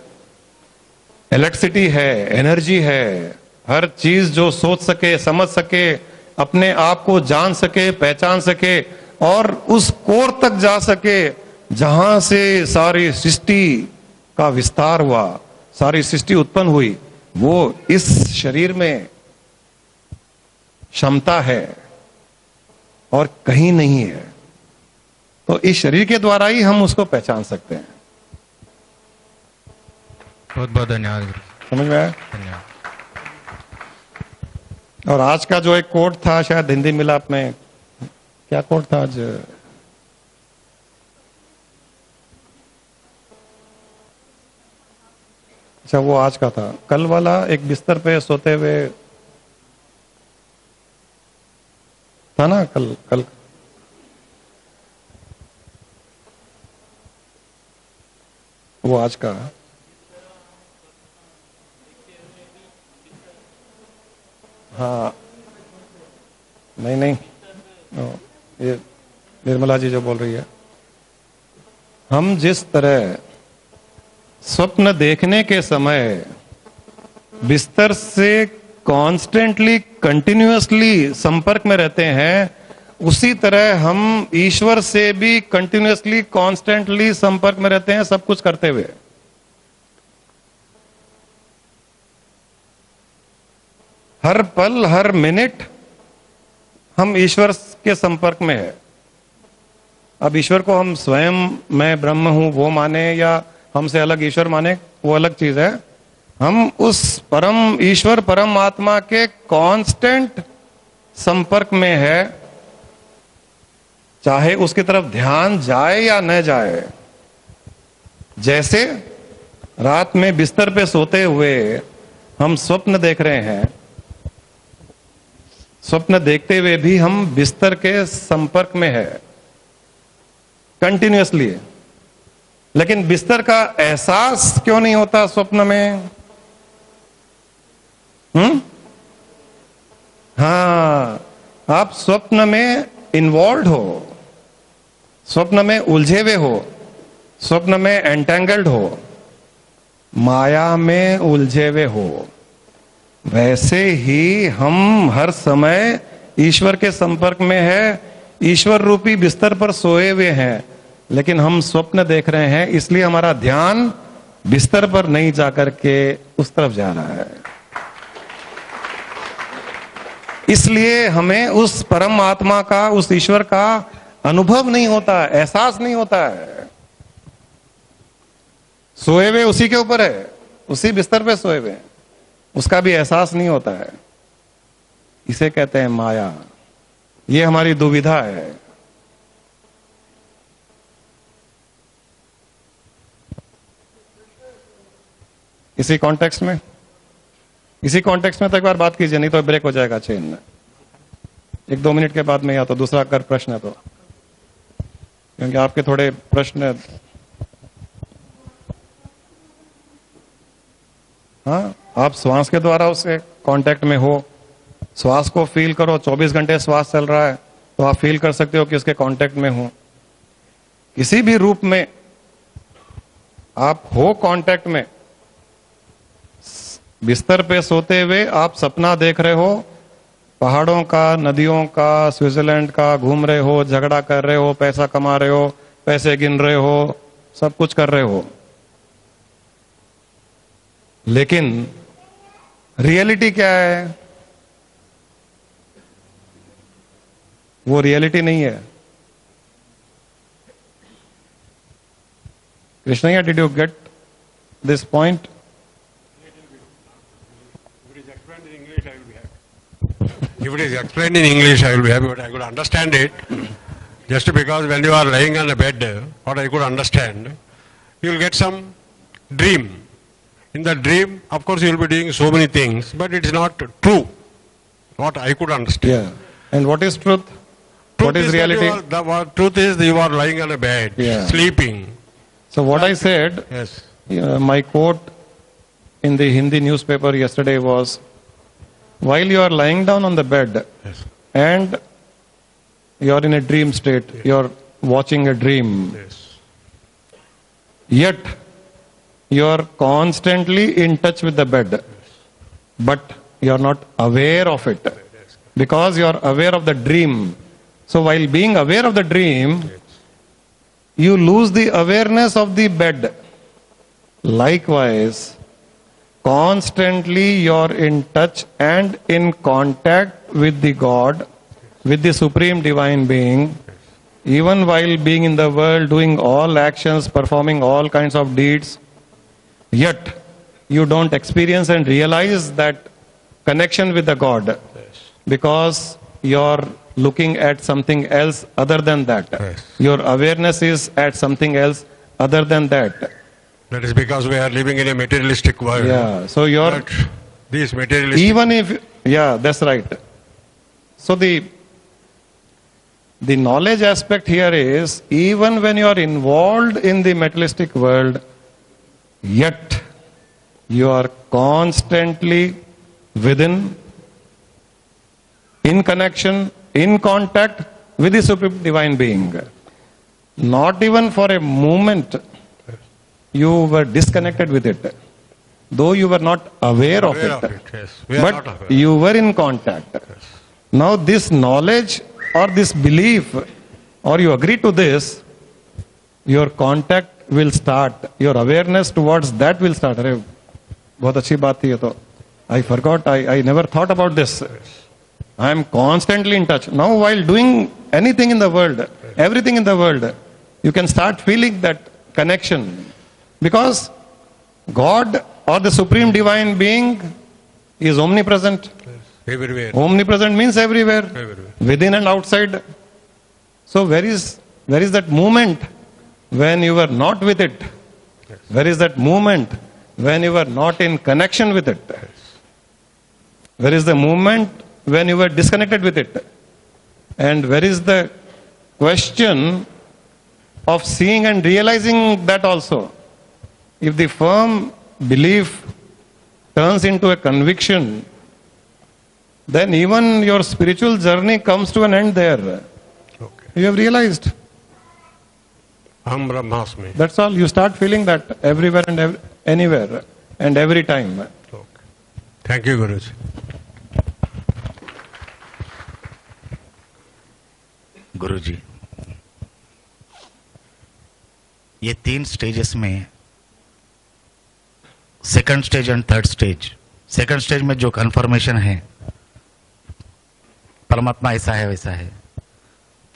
इलेक्ट्रिसिटी है, एनर्जी है, हर चीज जो सोच सके, समझ सके, अपने आप को जान सके, पहचान सके और उस कोर तक जा सके जहां से सारी सृष्टि का विस्तार हुआ, सारी सृष्टि उत्पन्न हुई। वो इस शरीर में क्षमता है और कहीं नहीं है। तो इस शरीर के द्वारा ही हम उसको पहचान सकते हैं। बहुत बहुत धन्यवाद गुरु। समझ में आया? धन्यवाद। और आज का जो एक कोट था, शायद हिंदी मिलाप में, क्या कोट था आज? अच्छा, वो आज का था। कल वाला एक बिस्तर पे सोते हुए था ना, कल वो आज का। हाँ, नहीं, ये निर्मला जी जो बोल रही है, हम जिस तरह स्वप्न देखने के समय बिस्तर से कॉन्स्टेंटली, कंटिन्यूअसली संपर्क में रहते हैं, उसी तरह हम ईश्वर से भी कंटिन्यूअसली, कॉन्स्टेंटली संपर्क में रहते हैं, सब कुछ करते हुए। हर पल, हर मिनट हम ईश्वर के संपर्क में है। अब ईश्वर को हम स्वयं मैं ब्रह्म हूं वो माने या हमसे अलग ईश्वर माने, वो अलग चीज है। हम उस परम ईश्वर परमात्मा के कांस्टेंट संपर्क में है, चाहे उसकी तरफ ध्यान जाए या न जाए। जैसे रात में बिस्तर पे सोते हुए हम स्वप्न देख रहे हैं, स्वप्न देखते हुए भी हम बिस्तर के संपर्क में है कंटिन्यूअसली, लेकिन बिस्तर का एहसास क्यों नहीं होता स्वप्न में? हाँ, आप स्वप्न में इन्वॉल्व हो, स्वप्न में उलझे हुए हो, स्वप्न में एंटेंगल्ड हो, माया में उलझे हुए हो। वैसे ही हम हर समय ईश्वर के संपर्क में है, ईश्वर रूपी बिस्तर पर सोए हुए हैं, लेकिन हम स्वप्न देख रहे हैं, इसलिए हमारा ध्यान बिस्तर पर नहीं जाकर के उस तरफ जा रहा है। इसलिए हमें उस परम आत्मा का, उस ईश्वर का अनुभव नहीं होता, एहसास नहीं होता है। सोए हुए उसी के ऊपर है, उसी बिस्तर पे सोए हुए, उसका भी एहसास नहीं होता है। इसे कहते हैं माया। ये हमारी दुविधा है। इसी कॉन्टेक्स्ट में तो एक बार बात कीजिए, नहीं तो ब्रेक हो जाएगा चेन में। 1-2 मिनट के बाद में, या तो दूसरा अगर प्रश्न है तो, क्योंकि आपके थोड़े प्रश्न, हाँ, आप श्वास के द्वारा उससे कांटेक्ट में हो, श्वास को फील करो। 24 घंटे श्वास चल रहा है तो आप फील कर सकते हो कि उसके कांटेक्ट में हो। किसी भी रूप में आप हो कांटेक्ट में। बिस्तर पे सोते हुए आप सपना देख रहे हो, पहाड़ों का, नदियों का, स्विट्जरलैंड का, घूम रहे हो, झगड़ा कर रहे हो, पैसा कमा रहे हो, पैसे गिन रहे हो, सब कुछ कर रहे हो, लेकिन रियलिटी क्या है? वो रियलिटी नहीं है। Krishnaiah, did you get this point? If it is explained in English, I will be happy, but I could understand it. Just because when you are lying on a bed, what I could understand, you will get some dream. In the dream, of course, you will be doing so many things, but it is not true. What I could understand. Yeah. And what is truth? What is reality? Truth is that you are lying on a bed, sleeping. So what I said, yes. My quote in the Hindi newspaper yesterday was, while you are lying down on the bed, Yes. and you are in a dream state, you are watching a dream, Yes. yet you are constantly in touch with the bed, but you are not aware of it, because you are aware of the dream. So while being aware of the dream, you lose the awareness of the bed. Likewise, constantly you are in touch and in contact with the God, with the Supreme Divine Being, even while being in the world, doing all actions, performing all kinds of deeds, yet you don't experience and realize that connection with the God, because you're looking at something else other than that. Yes. Your awareness is at something else other than that. That is because we are living in a materialistic world. Yeah, so you're, But these materialistic... even if, yeah, that's right. So the knowledge aspect here is, even when you are involved in the materialistic world, yet you are constantly within, in connection, in contact with the Supreme Divine Being. Not even for a moment you were disconnected with it, though you were not aware of it. Yes. We are not But aware. you were in contact. Now this knowledge or this belief, or you agree to this, your contact will start, your awareness towards that will start. अरे बहुत अच्छी बात थी ये तो. I forgot, I never thought about this. I am constantly in touch. Now while doing anything in the world, everything in the world, you can start feeling that connection. Because God or the supreme divine being is omnipresent. Everywhere. Omnipresent means everywhere, Everywhere. within and outside. So where is that moment when you are not with it? Where is that moment when you are not in connection with it? Where is the moment when you are disconnected with it? And where is the question of seeing and realizing that also? If the firm belief turns into a conviction, then even your spiritual journey comes to an end there. Okay. You have realized. Aham Brahmasmi. That's all. You start feeling that everywhere and anywhere and every time. Okay. Thank you, Guruji. गुरुजी, ये 3 stages में, second stage and third stage, second stage में जो confirmation है परमात्मा ऐसा है वैसा है,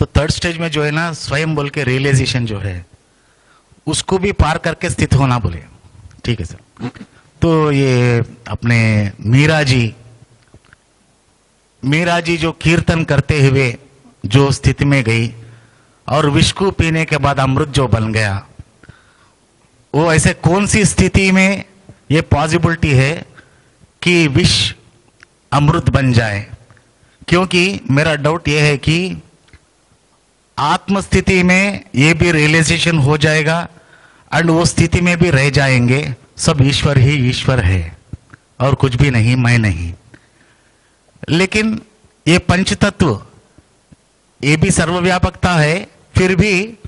तो थर्ड स्टेज में जो है ना स्वयं बोल के रियलाइजेशन जो है उसको भी पार करके स्थित होना बोले। ठीक है सर। तो ये अपने मीरा जी जो कीर्तन करते हुए जो स्थिति में गई और विष को पीने के बाद अमृत जो बन गया, वो ऐसे कौन सी स्थिति में ये पॉसिबिलिटी है कि विष अमृत बन जाए? क्योंकि मेरा डाउट ये है कि आत्म स्थिति में ये भी रियलाइजेशन हो जाएगा एंड वो स्थिति में भी रह जाएंगे, सब ईश्वर ही ईश्वर है और कुछ भी नहीं, मैं नहीं। लेकिन ये पंचतत्व ये भी सर्वव्यापकता है, फिर भी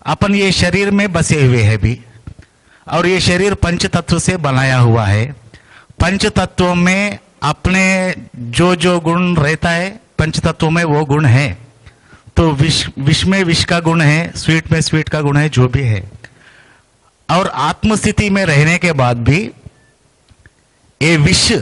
अपन ये शरीर में बसे हुए हैं भी, और ये शरीर पंच तत्व से बनाया हुआ है। पंच तत्वों में अपने जो जो गुण रहता है पंच तत्वों में वो गुण है। तो विष में विष का गुण है, स्वीट में स्वीट का गुण है, जो भी है। और आत्मस्थिति में रहने के बाद भी ये विष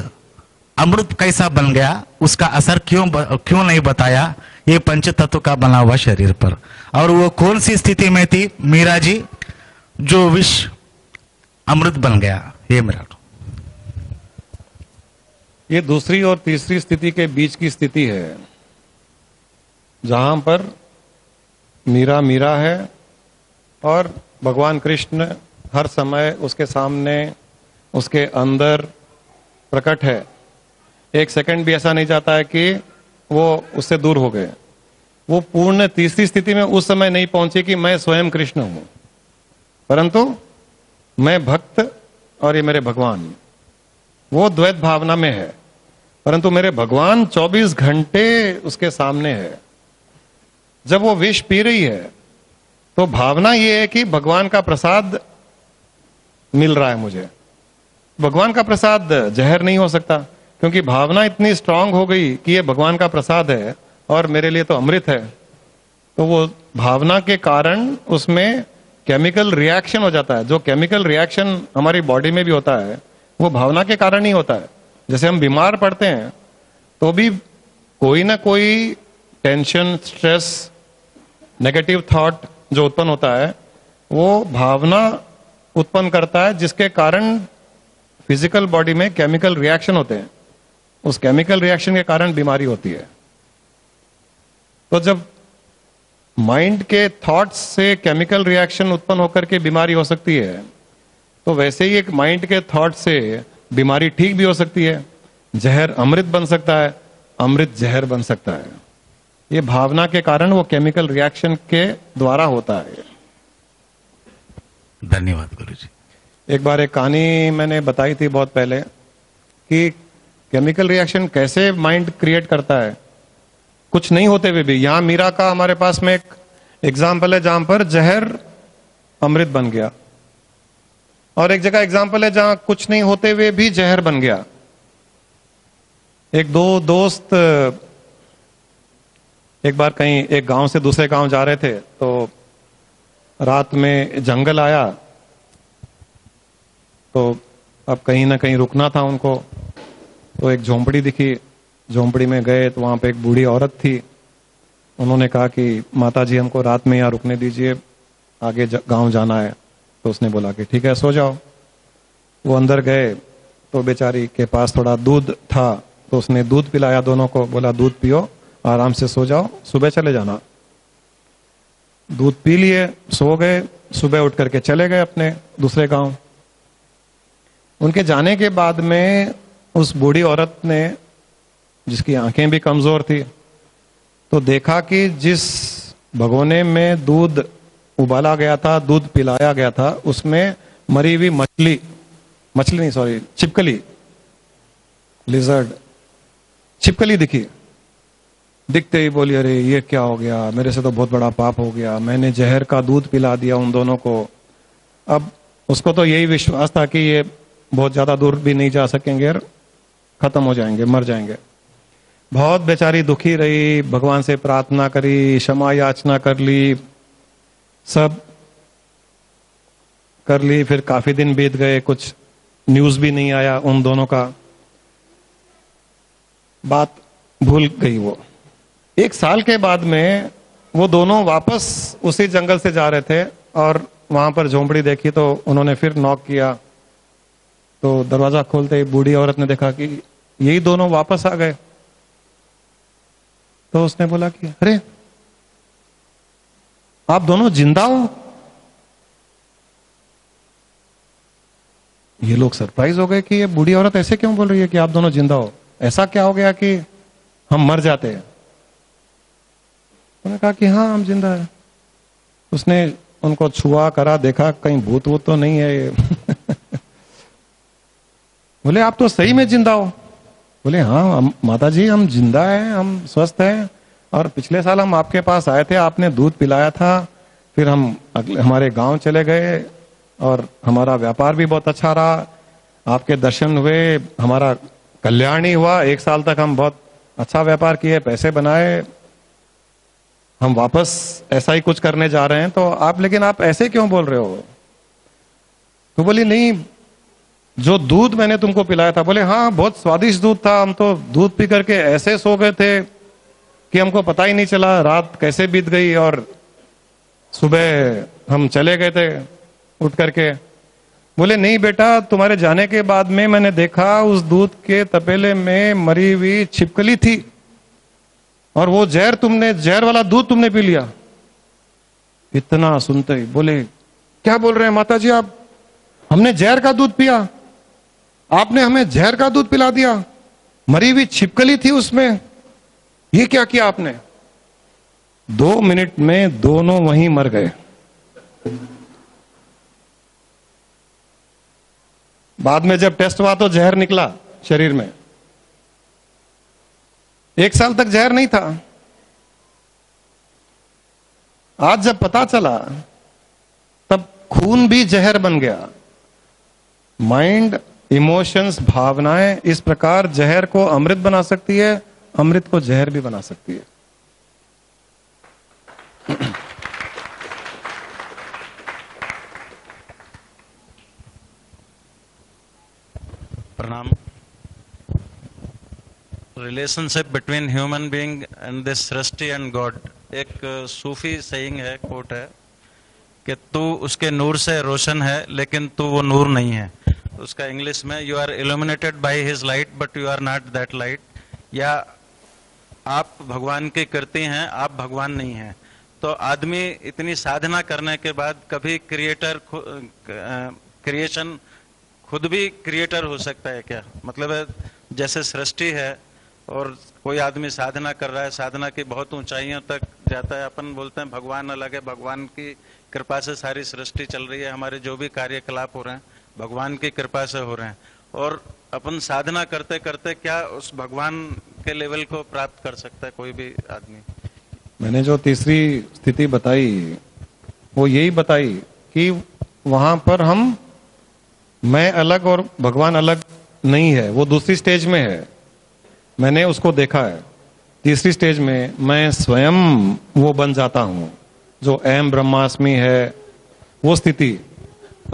अमृत कैसा बन गया, उसका असर क्यों नहीं बताया ये पंच तत्व का बना हुआ शरीर पर? और वो कौन सी स्थिति में थी मीरा जी जो विष अमृत बन गया? ये मेरा ये दूसरी और तीसरी स्थिति के बीच की स्थिति है, जहां पर मीरा है और भगवान कृष्ण हर समय उसके सामने, उसके अंदर प्रकट है। एक सेकंड भी ऐसा नहीं जाता है कि वो उससे दूर हो गए। वो पूर्ण तीसरी स्थिति में उस समय नहीं पहुंची कि मैं स्वयं कृष्ण हूं, परंतु मैं भक्त और ये मेरे भगवान, वो द्वैत भावना में है। परंतु मेरे भगवान 24 घंटे उसके सामने है। जब वो विष पी रही है तो भावना ये है कि भगवान का प्रसाद मिल रहा है मुझे। भगवान का प्रसाद जहर नहीं हो सकता, क्योंकि भावना इतनी स्ट्रांग हो गई कि ये भगवान का प्रसाद है और मेरे लिए तो अमृत है। तो वो भावना के कारण उसमें केमिकल रिएक्शन हो जाता है। जो केमिकल रिएक्शन हमारी बॉडी में भी होता है वो भावना के कारण ही होता है। जैसे हम बीमार पड़ते हैं तो भी कोई ना कोई टेंशन, स्ट्रेस, नेगेटिव थॉट जो उत्पन्न होता है वो भावना उत्पन्न करता है, जिसके कारण फिजिकल बॉडी में केमिकल रिएक्शन होते हैं। उस केमिकल रिएक्शन के कारण बीमारी होती है। तो जब माइंड के थॉट्स से केमिकल रिएक्शन उत्पन्न होकर के बीमारी हो सकती है, तो वैसे ही एक माइंड के थॉट से बीमारी ठीक भी हो सकती है। जहर अमृत बन सकता है, अमृत जहर बन सकता है। ये भावना के कारण वो केमिकल रिएक्शन के द्वारा होता है। धन्यवाद गुरुजी। एक बार एक कहानी मैंने बताई थी बहुत पहले कि केमिकल रिएक्शन कैसे माइंड क्रिएट करता है, कुछ नहीं होते हुए भी। यहां मीरा का हमारे पास में एक एग्जाम्पल है जहां पर जहर अमृत बन गया, और एक जगह एग्जाम्पल है जहां कुछ नहीं होते हुए भी जहर बन गया। एक दो दोस्त एक बार कहीं एक गांव से दूसरे गांव जा रहे थे, तो रात में जंगल आया, तो अब कहीं ना कहीं रुकना था उनको। तो एक झोंपड़ी दिखी, झोंपड़ी में गए तो वहां पे एक बूढ़ी औरत थी। उन्होंने कहा कि माता जी हमको रात में यहाँ रुकने दीजिए, आगे गांव जाना है। तो उसने बोला कि ठीक है सो जाओ। वो अंदर गए, तो बेचारी के पास थोड़ा दूध था, तो उसने दूध पिलाया दोनों को, बोला दूध पियो, आराम से सो जाओ, सुबह चले जाना। दूध पी लिए, सो गए, सुबह उठ करके चले गए अपने दूसरे गांव। उनके जाने के बाद में उस बूढ़ी औरत ने, जिसकी आंखें भी कमजोर थी, तो देखा कि जिस भगोने में दूध उबाला गया था, दूध पिलाया गया था, उसमें मरी हुई मछली नहीं सॉरी छिपकली, लिजर्ड, छिपकली दिखी। दिखते ही बोली, अरे ये क्या हो गया, मेरे से तो बहुत बड़ा पाप हो गया, मैंने जहर का दूध पिला दिया उन दोनों को। अब उसको तो यही विश्वास था कि ये बहुत ज्यादा दूर भी नहीं जा सकेंगे और खत्म हो जाएंगे, मर जाएंगे। बहुत बेचारी दुखी रही, भगवान से प्रार्थना करी, क्षमा याचना कर ली, सब कर ली। फिर काफी दिन बीत गए, कुछ न्यूज भी नहीं आया उन दोनों का, बात भूल गई वो। 1 साल के बाद में वो दोनों वापस उसी जंगल से जा रहे थे और वहां पर झोंपड़ी देखी, तो उन्होंने फिर नॉक किया। तो दरवाजा खोलते ही बूढ़ी औरत ने देखा कि यही दोनों वापस आ गए। तो उसने बोला कि अरे आप दोनों जिंदा हो। ये लोग सरप्राइज हो गए कि ये बूढ़ी औरत ऐसे क्यों बोल रही है कि आप दोनों जिंदा हो, ऐसा क्या हो गया कि हम मर जाते हैं। उन्होंने कहा कि हाँ हम जिंदा है। उसने उनको छुआ करा, देखा कहीं भूत वूत तो नहीं है ये। बोले आप तो सही में जिंदा हो। बोले हाँ माता जी हम जिंदा हैं, हम स्वस्थ हैं, और पिछले साल हम आपके पास आए थे, आपने दूध पिलाया था, फिर हम हमारे गांव चले गए और हमारा व्यापार भी बहुत अच्छा रहा, आपके दर्शन हुए, हमारा कल्याण ही हुआ। 1 साल तक हम बहुत अच्छा व्यापार किए, पैसे बनाए, हम वापस ऐसा ही कुछ करने जा रहे हैं, तो आप, लेकिन आप ऐसे क्यों बोल रहे हो। तो बोली नहीं, जो दूध मैंने तुमको पिलाया था, बोले हाँ बहुत स्वादिष्ट दूध था, हम तो दूध पी करके ऐसे सो गए थे कि हमको पता ही नहीं चला रात कैसे बीत गई, और सुबह हम चले गए थे उठ करके। बोले नहीं बेटा, तुम्हारे जाने के बाद में मैंने देखा उस दूध के तपेले में मरी हुई छिपकली थी, और वो जहर वाला दूध तुमने पी लिया। इतना सुनते ही बोले क्या बोल रहे हैं माता जी आप, हमने जहर का दूध पिया, आपने हमें जहर का दूध पिला दिया, मरी हुई छिपकली थी उसमें, ये क्या किया आपने। 2 मिनट में दोनों वहीं मर गए। बाद में जब टेस्ट हुआ तो जहर निकला शरीर में। 1 साल तक जहर नहीं था। आज जब पता चला तब खून भी जहर बन गया। माइंड, इमोशंस, भावनाएं इस प्रकार जहर को अमृत बना सकती है, अमृत को जहर भी बना सकती है। प्रणाम। Relationship between human being and this Srishti and God, एक सूफी सेइंग है, कोट है कि तू उसके नूर से रोशन है लेकिन तू वो नूर नहीं है। उसका इंग्लिश में you are illuminated by his light but you are not that light, या आप भगवान की कृति हैं, आप भगवान नहीं हैं। तो आदमी इतनी साधना करने के बाद कभी क्रिएशन खुद भी क्रिएटर हो सकता है क्या। मतलब है जैसे सृष्टि है और कोई आदमी साधना कर रहा है, साधना की बहुत ऊंचाइयों तक जाता है, अपन बोलते हैं भगवान अलग है, भगवान की कृपा से सारी सृष्टि चल रही है, हमारे जो भी कार्यकलाप हो रहे हैं भगवान की कृपा से हो रहे हैं, और अपन साधना करते करते क्या उस भगवान के लेवल को प्राप्त कर सकता है कोई भी आदमी। मैंने जो तीसरी स्थिति बताई वो यही बताई कि वहां पर मैं अलग और भगवान अलग नहीं है, वो दूसरी स्टेज में है, मैंने उसको देखा है। तीसरी स्टेज में मैं स्वयं वो बन जाता हूं जो अहम ब्रह्मास्मि है, वो स्थिति,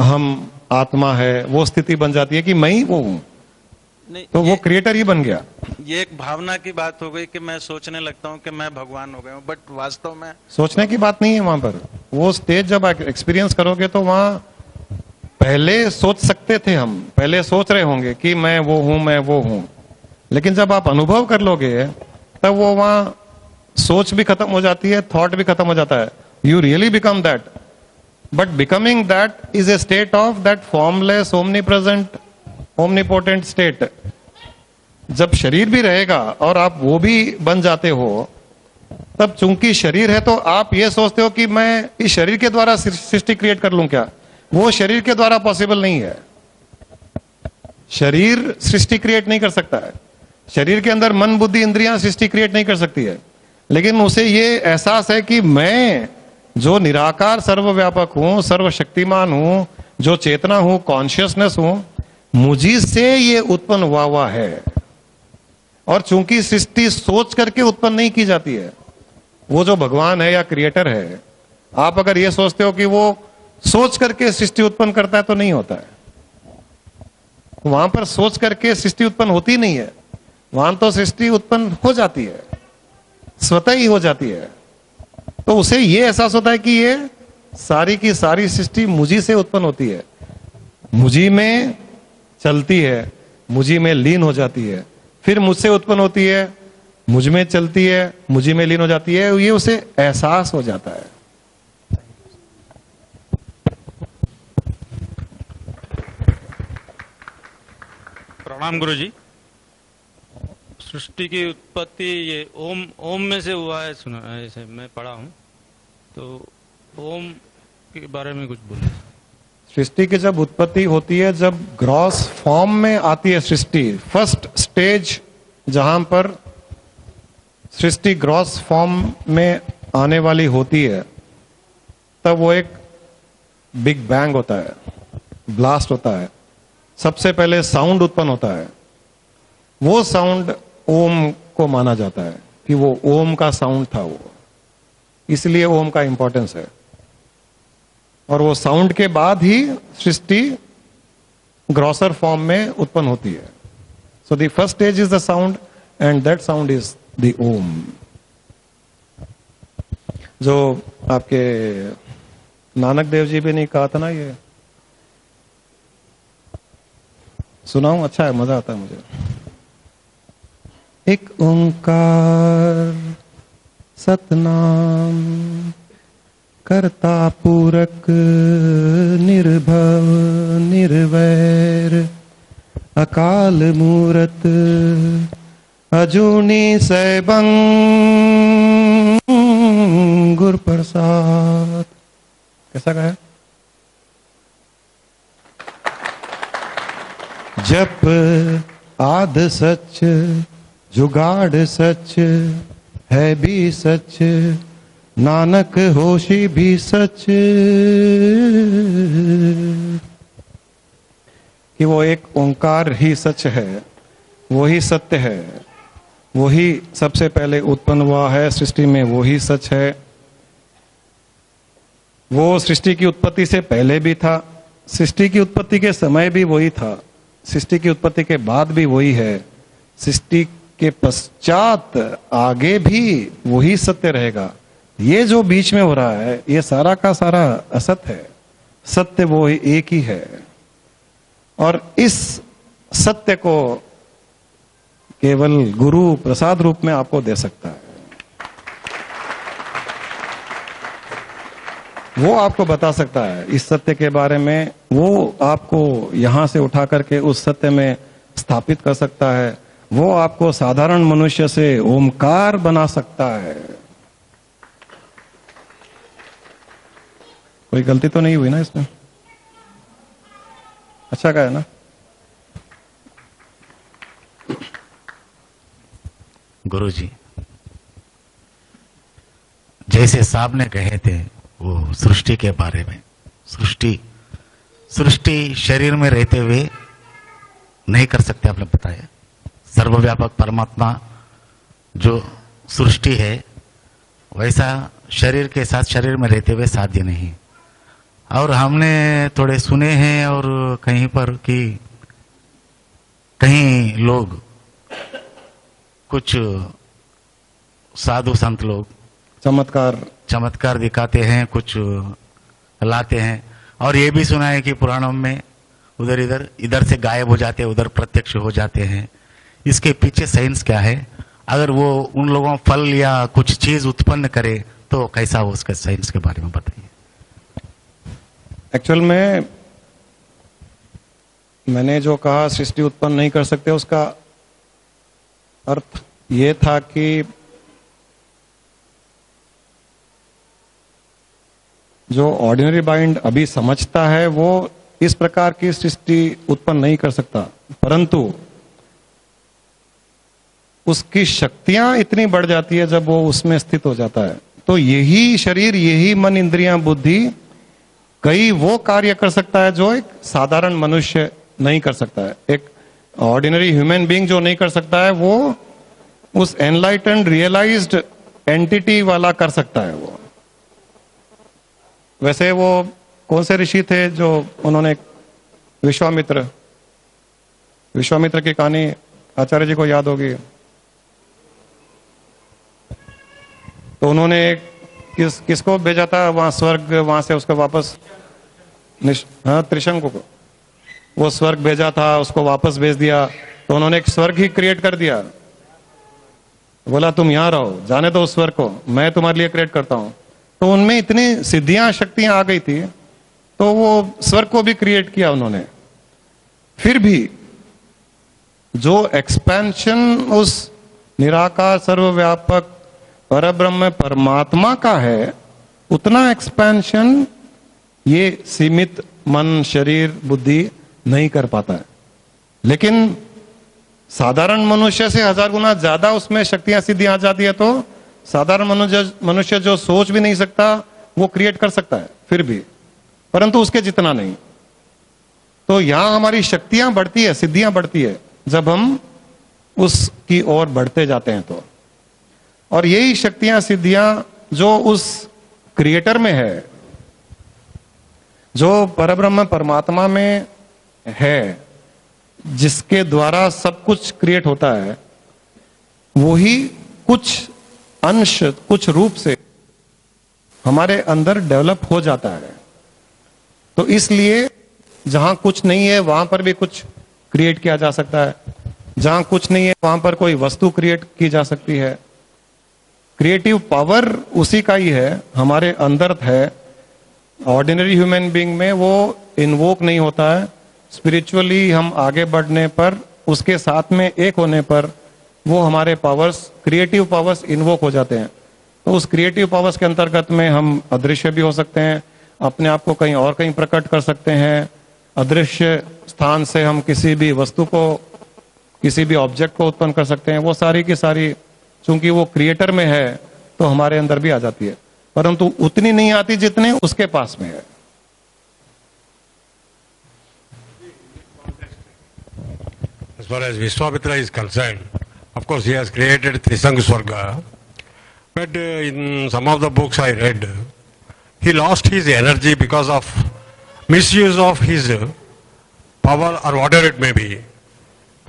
अहम आत्मा है, वो स्थिति बन जाती है कि मैं ही वो हूं। नहीं, तो वो क्रिएटर ही बन गया। ये एक भावना की बात हो गई कि मैं सोचने लगता हूं कि मैं भगवान हो गया हूं, बट वास्तव में सोचने की बात नहीं है। वहां पर वो स्टेज जब एक्सपीरियंस करोगे तो वहां पहले सोच सकते थे, हम पहले सोच रहे होंगे कि मैं वो हूं, मैं वो हूं, लेकिन जब आप अनुभव कर लोगे तब वो वहां सोच भी खत्म हो जाती है, थॉट भी खत्म हो जाता है. You really become that. But becoming that is a state of that formless omni present omnipotent state. जब शरीर भी रहेगा और आप वो भी बन जाते हो, तब चूंकि शरीर है तो आप ये सोचते हो कि मैं इस शरीर के द्वारा सृष्टि क्रिएट कर लूं क्या. वो शरीर के द्वारा पॉसिबल नहीं है. शरीर सृष्टि क्रिएट नहीं कर सकता है. शरीर के अंदर मन बुद्धि इंद्रियां सृष्टि क्रिएट नहीं कर सकती है, लेकिन उसे ये एहसास है कि मैं जो निराकार सर्वव्यापक हूं, सर्वशक्तिमान हूं, जो चेतना हूं, कॉन्शियसनेस हूं, मुझी से ये उत्पन्न हुआ है. और चूंकि सृष्टि सोच करके उत्पन्न नहीं की जाती है, वो जो भगवान है या क्रिएटर है, आप अगर ये सोचते हो कि वो सोच करके सृष्टि उत्पन्न करता है तो नहीं होता है. वहां पर सोच करके सृष्टि उत्पन्न होती नहीं है. वहां तो सृष्टि उत्पन्न हो जाती है, स्वतः ही हो जाती है. तो उसे ये एहसास होता है कि ये सारी की सारी सृष्टि मुझी से उत्पन्न होती है, मुझी में चलती है, मुझी में लीन हो जाती है, फिर मुझसे उत्पन्न होती है, मुझ में चलती है, मुझी में लीन हो जाती है. ये उसे एहसास हो जाता है. प्रणाम गुरुजी. सृष्टि की उत्पत्ति ये ओम में से हुआ है, सुना ऐसे मैं पढ़ा हूँ, तो ओम के बारे में कुछ बोले. सृष्टि की जब उत्पत्ति होती है, जब ग्रॉस फॉर्म में आती है सृष्टि, फर्स्ट स्टेज जहां पर सृष्टि ग्रॉस फॉर्म में आने वाली होती है, तब वो एक बिग बैंग होता है, ब्लास्ट होता है. सबसे पहले साउंड उत्पन्न होता है. वो साउंड ओम को माना जाता है कि वो ओम का साउंड था. वो इसलिए ओम का इंपॉर्टेंस है. और वो साउंड के बाद ही सृष्टि ग्रॉसर फॉर्म में उत्पन्न होती है. So the first stage is the sound and that sound is the Om. जो आपके नानक देव जी भी नहीं कहा था ना, ये सुनाऊं? अच्छा है, मजा आता है मुझे. एक ओंकार सतनाम कर्ता पूरक निर्भव निर्वैर अकाल मूरत अजूनी सैबं गुर प्रसाद. कैसा गाया? जप आद सच जुगाड़ सच है भी सच नानक होशी भी सच. कि वो एक ओंकार ही सच है, वही सत्य है, वही सबसे पहले उत्पन्न हुआ है सृष्टि में, वही सच है. वो सृष्टि की उत्पत्ति से पहले भी था, सृष्टि की उत्पत्ति के समय भी वही था, सृष्टि की उत्पत्ति के बाद भी वही है, सृष्टि के पश्चात आगे भी वही सत्य रहेगा. ये जो बीच में हो रहा है, ये सारा का सारा असत्य है. सत्य वो एक ही है. और इस सत्य को केवल गुरु प्रसाद रूप में आपको दे सकता है. वो आपको बता सकता है इस सत्य के बारे में. वो आपको यहां से उठा करके उस सत्य में स्थापित कर सकता है. वो आपको साधारण मनुष्य से ओमकार बना सकता है. कोई गलती तो नहीं हुई ना इसमें? अच्छा कहा है ना? गुरुजी, जैसे साहब ने कहे थे वो सृष्टि के बारे में, सृष्टि शरीर में रहते हुए नहीं कर सकते. आपने बताया सर्वव्यापक परमात्मा जो सृष्टि है, वैसा शरीर के साथ शरीर में रहते हुए साध्य नहीं. और हमने थोड़े सुने हैं और कहीं पर कि कहीं लोग, कुछ साधु संत लोग चमत्कार दिखाते हैं, कुछ लाते हैं. और ये भी सुना है कि पुराणों में उधर इधर इधर से गायब हो जाते हैं, उधर प्रत्यक्ष हो जाते हैं। इसके पीछे साइंस क्या है? अगर वो उन लोगों फल या कुछ चीज उत्पन्न करे तो कैसा हो, उसके साइंस के बारे में बताइए। एक्चुअल में मैंने जो कहा सृष्टि उत्पन्न नहीं कर सकते, उसका अर्थ ये था कि जो ऑर्डिनरी माइंड अभी समझता है वो इस प्रकार की सृष्टि उत्पन्न नहीं कर सकता, परंतु उसकी शक्तियां इतनी बढ़ जाती है जब वो उसमें स्थित हो जाता है। तो यही शरीर, यही मन, इंद्रियां, बुद्धि कई वो कार्य कर सकता है जो एक साधारण मनुष्य नहीं कर सकता है। एक ऑर्डिनरी ह्यूमन बीइंग जो नहीं कर सकता है वो उस एनलाइटेंड रियलाइज्ड एंटिटी वाला कर सकता है। वो वैसे वो कौन से ऋषि थे जो उन्होंने विश्वामित्र की कहानी आचार्य जी को याद होगी, तो उन्होंने किसको भेजा था वहां स्वर्ग, वहां से उसको वापस त्रिशंकु को वो स्वर्ग भेजा था, उसको वापस भेज दिया। तो उन्होंने एक स्वर्ग ही क्रिएट कर दिया, बोला तुम यहां रहो, जाने दो उस स्वर्ग को, मैं तुम्हारे लिए क्रिएट करता हूं। तो उनमें इतनी सिद्धियां, शक्तियां आ गई थी, तो वो स्वर्ग को भी क्रिएट किया उन्होंने। फिर भी जो एक्सपेंशन उस निराकार सर्वव्यापक परब्रह्म परमात्मा का है, उतना एक्सपेंशन ये सीमित मन, शरीर, बुद्धि नहीं कर पाता है। लेकिन साधारण मनुष्य से 1000 गुना ज्यादा उसमें शक्तियां, सिद्धियां आ जाती है। तो साधारण मनुष्य जो सोच भी नहीं सकता वो क्रिएट कर सकता है फिर भी, परंतु उसके जितना नहीं। तो यहां हमारी शक्तियां बढ़ती है, सिद्धियां बढ़ती है जब हम उसकी ओर बढ़ते जाते हैं। तो और यही शक्तियां, सिद्धियां जो उस क्रिएटर में है, जो परब्रह्म परमात्मा में है, जिसके द्वारा सब कुछ क्रिएट होता है, वही कुछ अंश, कुछ रूप से हमारे अंदर डेवलप हो जाता है। तो इसलिए जहां कुछ नहीं है वहां पर भी कुछ क्रिएट किया जा सकता है, जहां कुछ नहीं है वहां पर कोई वस्तु क्रिएट की जा सकती है। क्रिएटिव पावर उसी का ही है, हमारे अंदर है। ऑर्डिनरी ह्यूमन बीइंग में वो इन्वोक नहीं होता है। स्पिरिचुअली हम आगे बढ़ने पर, उसके साथ में एक होने पर, वो हमारे पावर्स, क्रिएटिव पावर्स इन्वोक हो जाते हैं। तो उस क्रिएटिव पावर्स के अंतर्गत में हम अदृश्य भी हो सकते हैं, अपने आप को कहीं और कहीं प्रकट कर सकते हैं। अदृश्य स्थान से हम किसी भी वस्तु को, किसी भी ऑब्जेक्ट को उत्पन्न कर सकते हैं। वो सारी की सारी, चूंकि वो क्रिएटर में है तो हमारे अंदर भी आ जाती है, परंतु उतनी नहीं आती जितने उसके पास में है। As far as Vishwamitra is concerned, of course he has created Trisanga Swarga, but in some of the books I read, he lost his energy because of misuse of his power or whatever it may be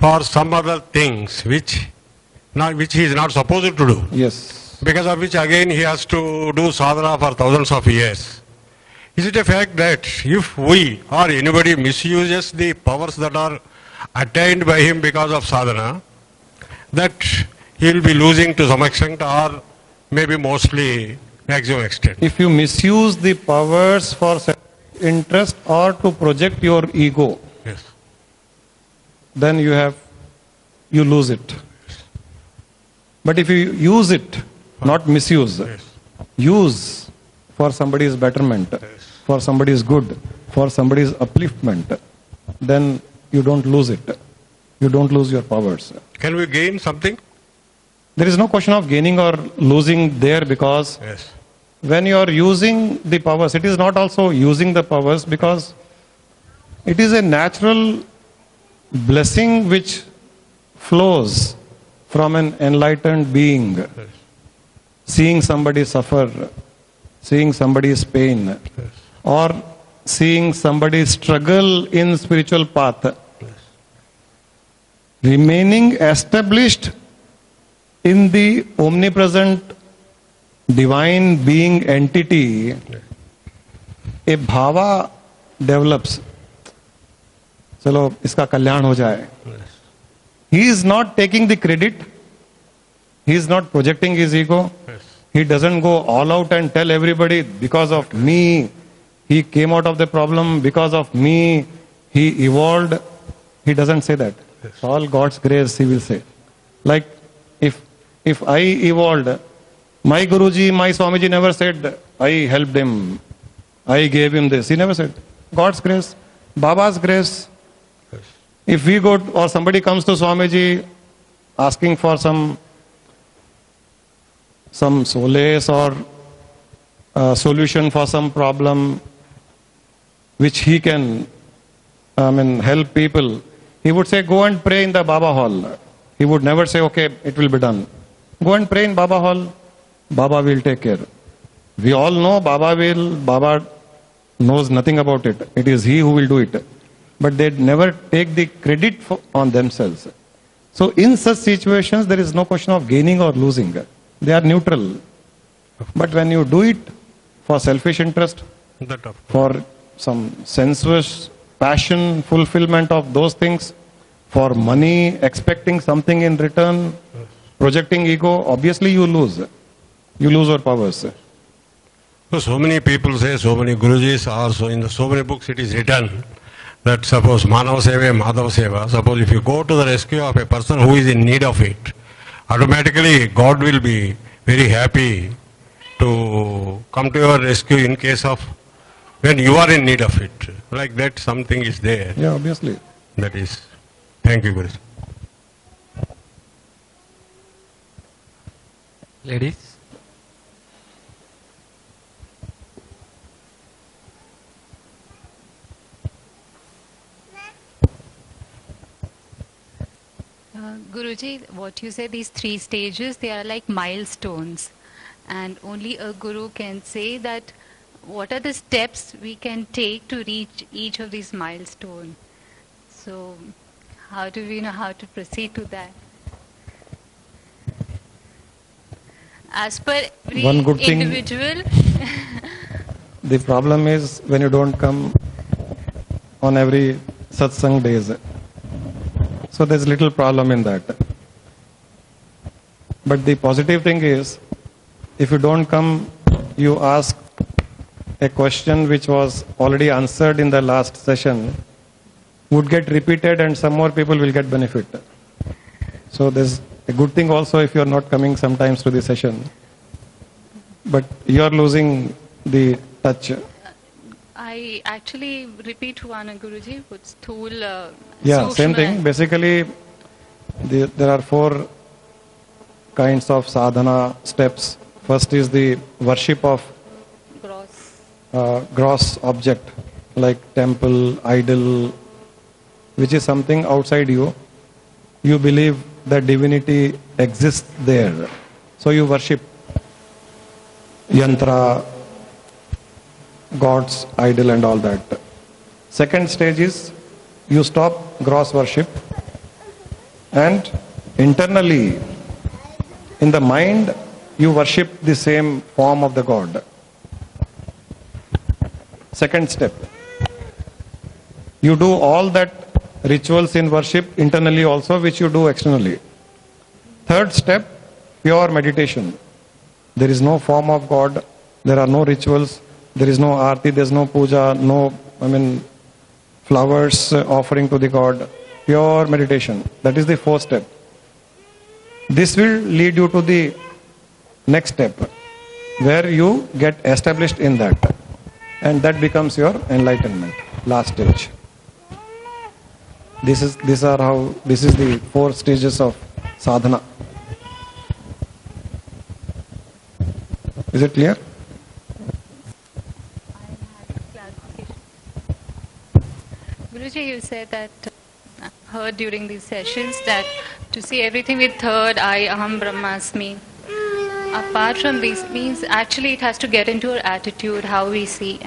for some other things which he is not supposed to do. Yes. Because of which again he has to do sadhana for thousands of years. Is it a fact that if we or anybody misuses the powers that are attained by him because of sadhana, that he will be losing to some extent or maybe mostly maximum extent? If you misuse the powers for interest or to project your ego, Yes. then you lose it. But if you use it, not misuse, Yes. use for somebody's betterment, for somebody's good, for somebody's upliftment, then you don't lose it. You don't lose your powers. Can we gain something? There is no question of gaining or losing there, because Yes. when you are using the powers, it is not also using the powers, because it is a natural blessing which flows from an enlightened being. Seeing somebody suffer, seeing somebody's pain, or seeing somebody struggle in spiritual path, remaining established in the omnipresent divine being entity, a bhava develops, चलो इसका कल्याण हो जाए, he is not taking the credit, he is not projecting his ego, he doesn't go all out and tell everybody because of me he came out of the problem, because of me he evolved. He doesn't say that. It's all God's grace, he will say. Like if I evolved, my Guruji, my Swamiji never said I helped him, I gave him this. He never said. God's grace, Baba's grace. If we go or somebody comes to Swamiji asking for some solace or solution for some problem which he can help people, he would say, go and pray in the Baba hall. He would never say, okay, it will be done. Go and pray in Baba hall. Baba will take care. We all know Baba knows nothing about it. It is he who will do it. But they never take the credit on themselves. So in such situations, there is no question of gaining or losing. They are neutral. But when you do it for selfish interest, for some sensuous passion, fulfillment of those things, for money, expecting something in return, projecting ego, obviously you lose. You lose your powers. So many people say, so many Gurujis also, in so many books it is written that suppose Manav Seva, Madhav Seva, suppose if you go to the rescue of a person who is in need of it, automatically God will be very happy to come to your rescue in case of when you are in need of it. Like that something is there. Yeah, obviously. That is. Thank you, Guru. Ladies. Guruji, what you say, these 3 stages, they are like milestones. And only a guru can say that what are the steps we can take to reach each of these milestones. So, how do we know how to proceed to that? As per every One good thing- individual. The problem is when you don't come on every satsang days. So there's little problem in that. But the positive thing is, if you don't come, you ask a question which was already answered in the last session, would get repeated and some more people will get benefit. So there's a good thing also if you're not coming sometimes to the session. But you're losing the touch. I actually repeat one, Guruji, what's Sthul, Yeah, same Sukshma. thing. Basically, there are 4 kinds of sadhana steps. First is the worship of gross object, like temple, idol, which is something outside you. You believe that divinity exists there. So you worship yantra, gods, idol and all that. Second stage is you stop gross worship and internally in the mind you worship the same form of the God. Second step, you do all that rituals in worship internally also which you do externally. Third step, pure meditation. There is no form of God, there are no rituals, there is no aarti, there is no puja, no flowers offering to the God. Pure meditation. That is the 4th step. This will lead you to the next step where you get established in that. And that becomes your enlightenment. Last stage. This is the 4 stages of sadhana. Is it clear? Guruji, you said that, heard during these sessions, that to see everything with third eye, aham brahmasmi. Apart from these, means actually it has to get into our attitude, how we see.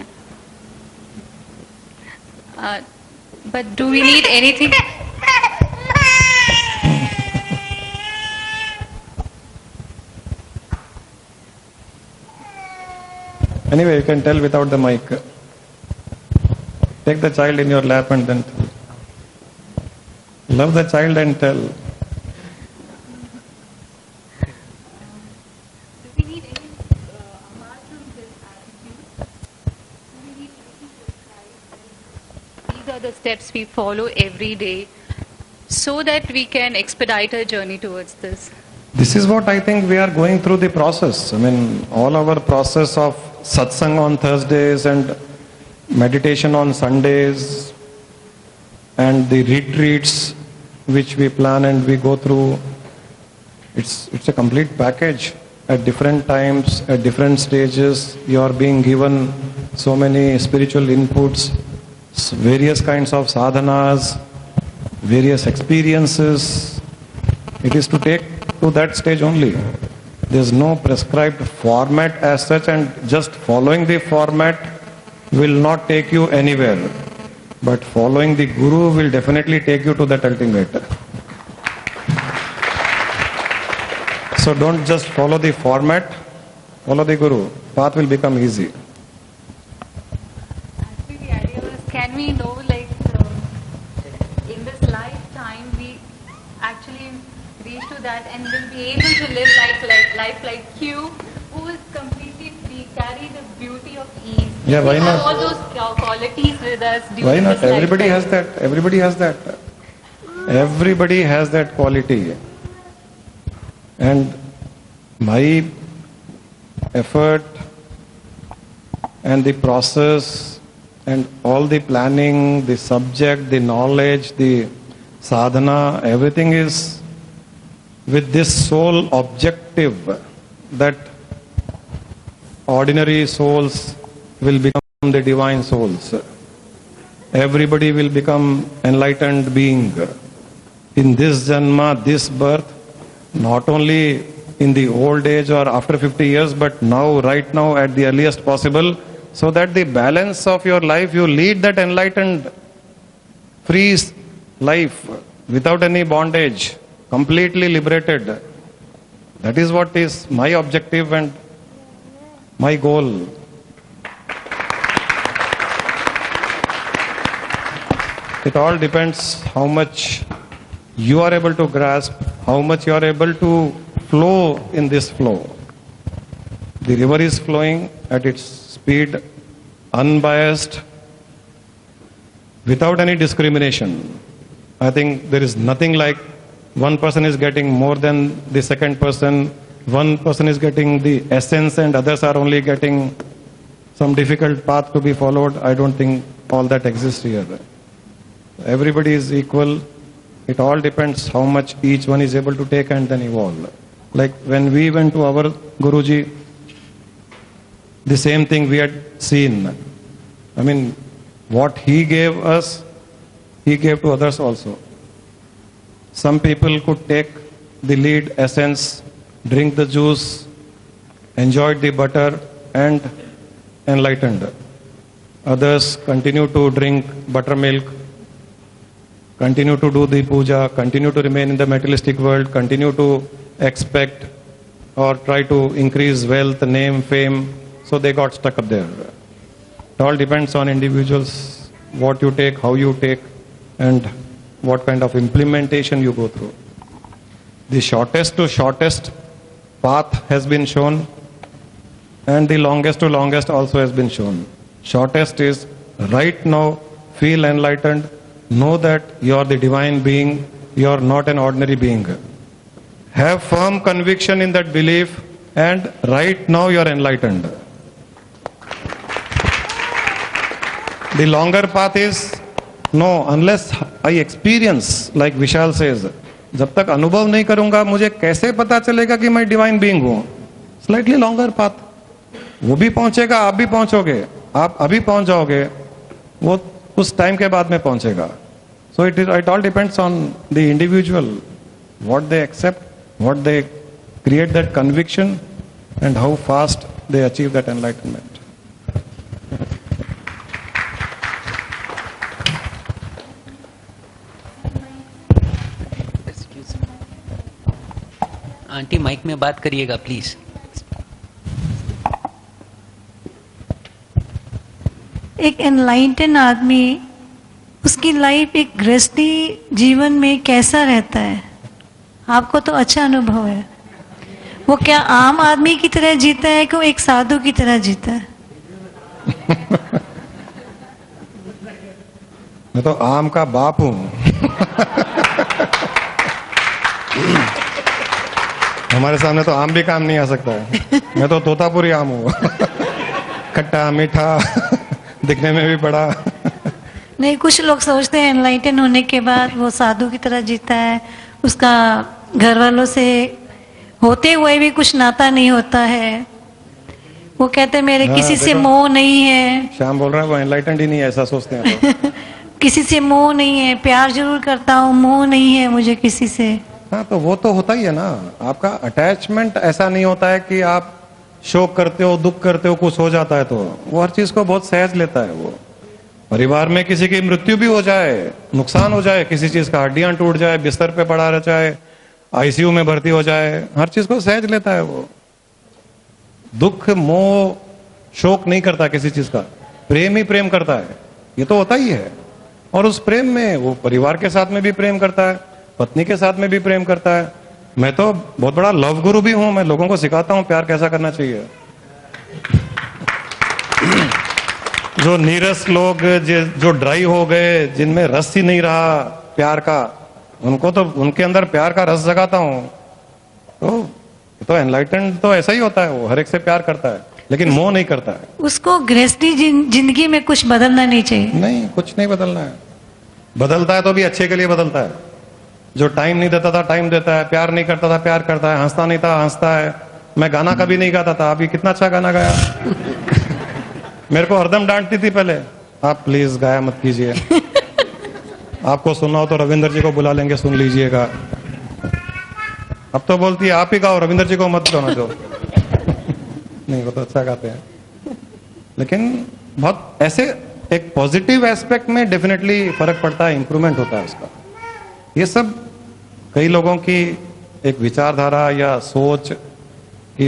But do we need anything? Anyway, you can tell without the mic. Take the child in your lap and then tell. Love the child and tell. Do we need any apart from this attitude? Do we need anything prescribed? These are the steps we follow every day so that we can expedite our journey towards this. This is what I think we are going through the process. I mean, all our process of satsang on Thursdays and meditation on Sundays and the retreats which we plan and we go through, it's a complete package. At different times, at different stages, you are being given so many spiritual inputs, various kinds of sadhanas, various experiences. It is to take to that stage only. There's no prescribed format as such, and just following the format will not take you anywhere. But following the Guru will definitely take you to that ultimate. So don't just follow the format, follow the Guru. Path will become easy. Actually, the idea was, can we know, like, in this lifetime, we actually reach to that and will be able to live life like you, who is completely free, carry the beauty of ease. Yeah, why we have not? all those qualities with us. Why not? This Everybody lifetime. has that. Everybody has that. Everybody has that quality. And my effort and the process and all the planning, the subject, the knowledge, the sadhana, everything is with this sole objective that ordinary souls will become the divine souls. Everybody will become enlightened being. In this janma, this birth, not only in the old age or after 50 years, but now, right now, at the earliest possible, so that the balance of your life, you lead that enlightened, free life without any bondage, completely liberated. That is what is my objective and my goal. It all depends how much you are able to grasp, how much you are able to flow in this flow. The river is flowing at its speed, unbiased, without any discrimination. I think there is nothing like one person is getting more than the second person, one person is getting the essence and others are only getting some difficult path to be followed. I don't think all that exists here. Everybody is equal. It all depends how much each one is able to take and then evolve. Like when we went to our Guruji, the same thing we had seen. I mean, what he gave us, he gave to others also. Some people could take the lead essence, drink the juice, enjoyed the butter and enlightened. Others continue to drink buttermilk, continue to do the puja, continue to remain in the materialistic world, continue to expect or try to increase wealth, name, fame, so they got stuck up there. It all depends on individuals, what you take, how you take, and what kind of implementation you go through. The shortest to shortest path has been shown, and the longest to longest also has been shown. Shortest is right now, feel enlightened, know that you are the divine being, you are not an ordinary being. Have firm conviction in that belief, and right now you are enlightened. The longer path is, no, unless I experience, like Vishal says, जब तक अनुभव नहीं करूंगा मुझे कैसे पता चलेगा कि मैं डिवाइन बीइंग हूं. Slightly longer path. वो भी पहुंचेगा, आप भी पहुंचोगे. आप अभी पहुंच जाओगे, वो उस टाइम के बाद में पहुंचेगा. So it all depends on the individual, what they accept, what they create that conviction, and how fast they achieve that enlightenment. Aunty mic में बात करिएगा प्लीज. एक एनलाइटन आदमी, उसकी लाइफ एक गृहस्थी जीवन में कैसा रहता है? आपको तो अच्छा अनुभव है। वो क्या आम आदमी की तरह जीता है कि वो एक साधु की तरह जीता है? मैं तो आम का बाप हूं। हमारे सामने तो आम भी काम नहीं आ सकता है। मैं तो तोतापुरी आम हूं। खट्टा मीठा, दिखने में भी बड़ा। नहीं, कुछ लोग सोचते हैं एनलाइटन होने के बाद वो साधु की तरह जीता है, उसका घर वालों से होते हुए भी कुछ नाता नहीं होता है। वो कहते हैं मेरे किसी से मोह नहीं है। श्याम बोल रहा है वो एनलाइटेंड ही नहीं है, ऐसा सोचते हैं तो। किसी से मोह नहीं है, प्यार जरूर करता हूँ, मोह नहीं है मुझे किसी से। हाँ, तो वो तो होता ही है ना। आपका अटैचमेंट ऐसा नहीं होता है कि आप शोक करते हो, दुख करते हो, कुछ हो जाता है तो वो हर चीज को बहुत सहज लेता है। वो परिवार में किसी की मृत्यु भी हो जाए, नुकसान हो जाए, किसी चीज का हड्डियां टूट जाए, बिस्तर पे पड़ा रह जाए, आईसीयू में भर्ती हो जाए, हर चीज को सहज लेता है। वो दुख मोह शोक नहीं करता किसी चीज का, प्रेम ही प्रेम करता है। ये तो होता ही है। और उस प्रेम में वो परिवार के साथ में भी प्रेम करता है, पत्नी के साथ में भी प्रेम करता है। मैं तो बहुत बड़ा लव गुरु भी हूं। मैं लोगों को सिखाता हूं प्यार कैसा करना चाहिए। जो नीरस लोग, जो ड्राई हो गए, जिनमें रस ही नहीं रहा प्यार का, उनको तो उनके अंदर प्यार का रस जगाता हूं। तो एनलाइटेंड तो ऐसा ही होता है। वो हर एक से प्यार करता है लेकिन मोह नहीं करता है। उसको गृहस्थी जिंदगी में कुछ बदलना नहीं चाहिए। नहीं, कुछ नहीं बदलना है। बदलता है तो भी अच्छे के लिए बदलता है। जो टाइम नहीं देता था टाइम देता है, प्यार नहीं करता था प्यार करता है, हंसता नहीं था हंसता है। मैं गाना कभी नहीं गाता था, अभी कितना अच्छा गाना गाया। मेरे को हरदम डांटती थी पहले, आप प्लीज गाया मत कीजिए। आपको सुनना हो तो रविंद्र जी को बुला लेंगे, सुन लीजिएगा। अब तो बोलती है आप ही गाओ, रविंद्र जी को मत गाना दो। नहीं, वो तो अच्छा गाते हैं। लेकिन बहुत ऐसे एक पॉजिटिव एस्पेक्ट में डेफिनेटली फर्क पड़ता है, इंप्रूवमेंट होता है उसका। ये सब कई लोगों की एक विचारधारा या सोच कि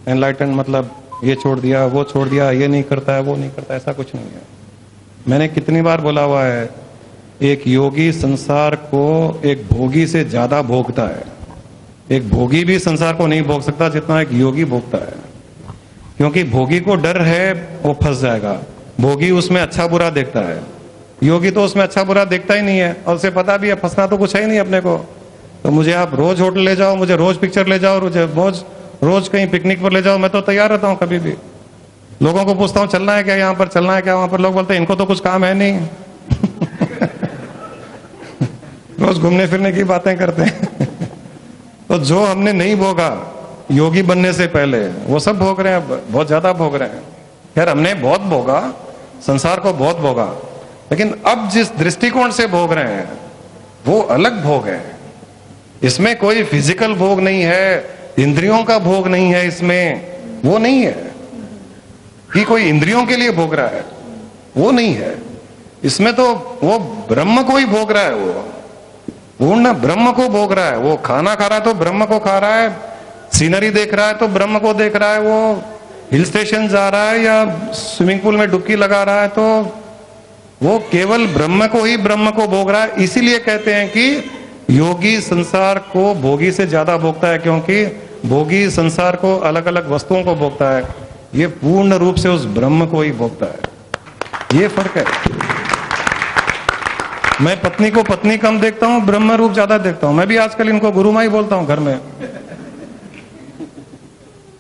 एनलाइटन मतलब ये छोड़ दिया, वो छोड़ दिया, ये नहीं करता है, वो नहीं करता, ऐसा कुछ नहीं है। मैंने कितनी बार बोला हुआ है, एक योगी संसार को एक भोगी से ज्यादा भोगता है। एक भोगी भी संसार को नहीं भोग सकता जितना एक योगी भोगता है। क्योंकि भोगी को डर है वो फंस जाएगा, भोगी उसमें अच्छा बुरा देखता है। योगी तो उसमें अच्छा बुरा देखता ही नहीं है और उसे पता भी है फंसना तो कुछ है ही नहीं अपने को। तो मुझे आप रोज होटल ले जाओ, मुझे रोज पिक्चर ले जाओ, मुझे रोज कहीं पिकनिक पर ले जाओ, मैं तो तैयार रहता हूँ कभी भी। लोगों को पूछता हूँ चलना है क्या, यहाँ पर चलना है क्या, वहां पर लोग बोलते हैं इनको तो कुछ काम है नहीं। रोज घूमने फिरने की बातें करते हैं। तो जो हमने नहीं भोगा योगी बनने से पहले, वो सब भोग रहे हैं, बहुत ज्यादा भोग रहे हैं। खैर हमने बहुत भोगा, संसार को बहुत भोगा, लेकिन अब जिस दृष्टिकोण से भोग रहे हैं वो अलग भोग है। इसमें कोई फिजिकल भोग नहीं है, इंद्रियों का भोग नहीं है, इसमें वो नहीं है कि कोई इंद्रियों के लिए भोग रहा है, वो नहीं है। इसमें तो वो ब्रह्म को ही भोग रहा है, वो पूर्ण ब्रह्म को भोग रहा है। वो खाना खा रहा है तो ब्रह्म को खा रहा है, सीनरी देख रहा है तो ब्रह्म को देख रहा है, वो हिल स्टेशन जा रहा है या स्विमिंग पूल में डुबकी लगा रहा है तो वो केवल ब्रह्म को ही ब्रह्म को भोग रहा है। इसीलिए कहते हैं कि योगी संसार को भोगी से ज्यादा भोगता है, क्योंकि भोगी संसार को अलग अलग वस्तुओं को भोगता है, ये पूर्ण रूप से उस ब्रह्म को ही भोगता है। ये फर्क है। मैं पत्नी को पत्नी कम देखता हूं, ब्रह्म रूप ज्यादा देखता हूं। मैं भी आजकल इनको गुरु माई बोलता हूं घर में।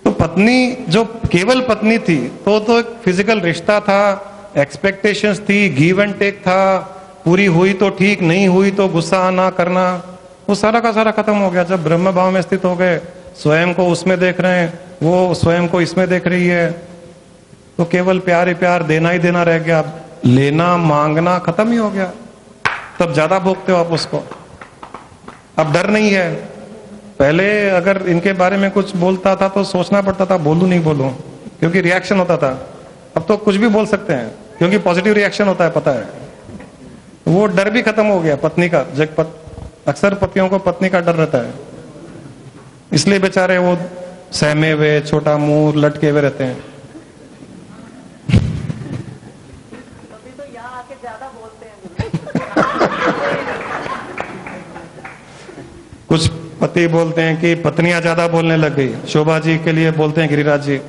तो पत्नी जो केवल पत्नी थी तो एक फिजिकल रिश्ता था, एक्सपेक्टेशंस थी, गिव एंड टेक था, पूरी हुई तो ठीक, नहीं हुई तो गुस्सा आना करना, वो सारा का सारा खत्म हो गया। जब ब्रह्म भाव में स्थित हो गए, स्वयं को उसमें देख रहे हैं, वो स्वयं को इसमें देख रही है, तो केवल प्यार ही प्यार, देना ही देना रह गया, लेना मांगना खत्म ही हो गया। तब ज्यादा भोगते हो आप उसको। अब डर नहीं है। पहले अगर इनके बारे में कुछ बोलता था तो सोचना पड़ता था बोलूं नहीं बोलूं, क्योंकि रिएक्शन होता था। अब तो कुछ भी बोल सकते हैं क्योंकि पॉजिटिव रिएक्शन होता है, पता है। वो डर भी खत्म हो गया पत्नी का। अक्सर पतियों को पत्नी का डर रहता है, इसलिए बेचारे वो सहमे हुए, छोटा मुंह लटके हुए रहते हैं। कुछ पति बोलते हैं कि पत्नियां ज्यादा बोलने लग गई, शोभा जी के लिए बोलते हैं गिरिराज जी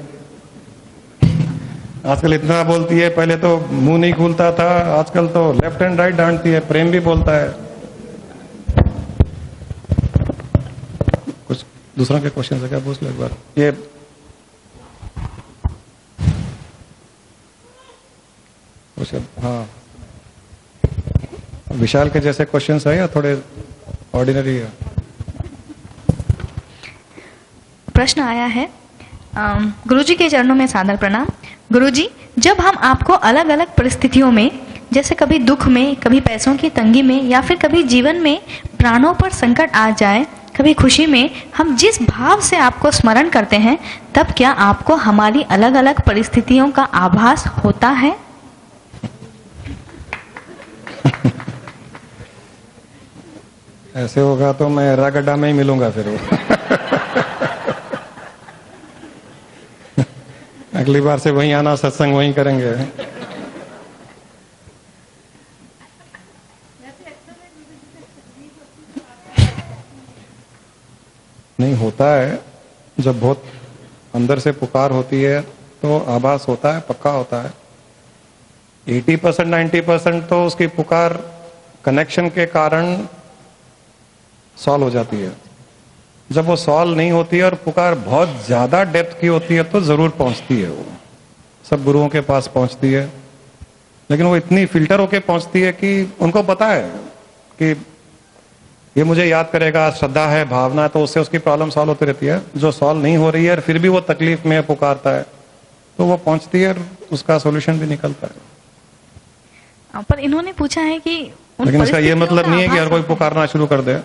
आजकल इतना बोलती है, पहले तो मुंह नहीं खुलता था, आजकल तो लेफ्ट एंड राइट डांटती है, प्रेम भी बोलता है। कुछ दूसरों के क्वेश्चन है क्या, पूछ लो एक बार। ये हाँ, विशाल के जैसे क्वेश्चंस है या थोड़े ऑर्डिनरी है? प्रश्न आया है, गुरुजी के चरणों में सादर प्रणाम। गुरुजी, जब हम आपको अलग अलग परिस्थितियों में, जैसे कभी दुख में, कभी पैसों की तंगी में, या फिर कभी जीवन में प्राणों पर संकट आ जाए, कभी खुशी में, हम जिस भाव से आपको स्मरण करते हैं, तब क्या आपको हमारी अलग अलग परिस्थितियों का आभास होता है? ऐसे होगा तो मैं रागड्डा में ही मिलूंगा फिर अगली बार से वहीं आना, सत्संग वहीं करेंगे। नहीं होता है, जब बहुत अंदर से पुकार होती है तो आभास होता है, पक्का होता है। 80% 90% तो उसकी पुकार कनेक्शन के कारण सॉल्व हो जाती है। जब वो सॉल्व नहीं होती है और पुकार बहुत ज्यादा डेप्थ की होती है तो जरूर पहुंचती है, वो सब गुरुओं के पास पहुंचती है, लेकिन वो इतनी फिल्टर होके पहुंचती है कि उनको पता है कि ये मुझे याद करेगा, श्रद्धा है, भावना है, तो उससे उसकी प्रॉब्लम सॉल्व होती रहती है। जो सॉल्व नहीं हो रही है और फिर भी वो तकलीफ में पुकारता है तो वो पहुंचती है और उसका सोल्यूशन भी निकलता है। पर इन्होंने पूछा है कि लेकिन इसका ये मतलब नहीं है कि हर कोई पुकारना शुरू कर दे।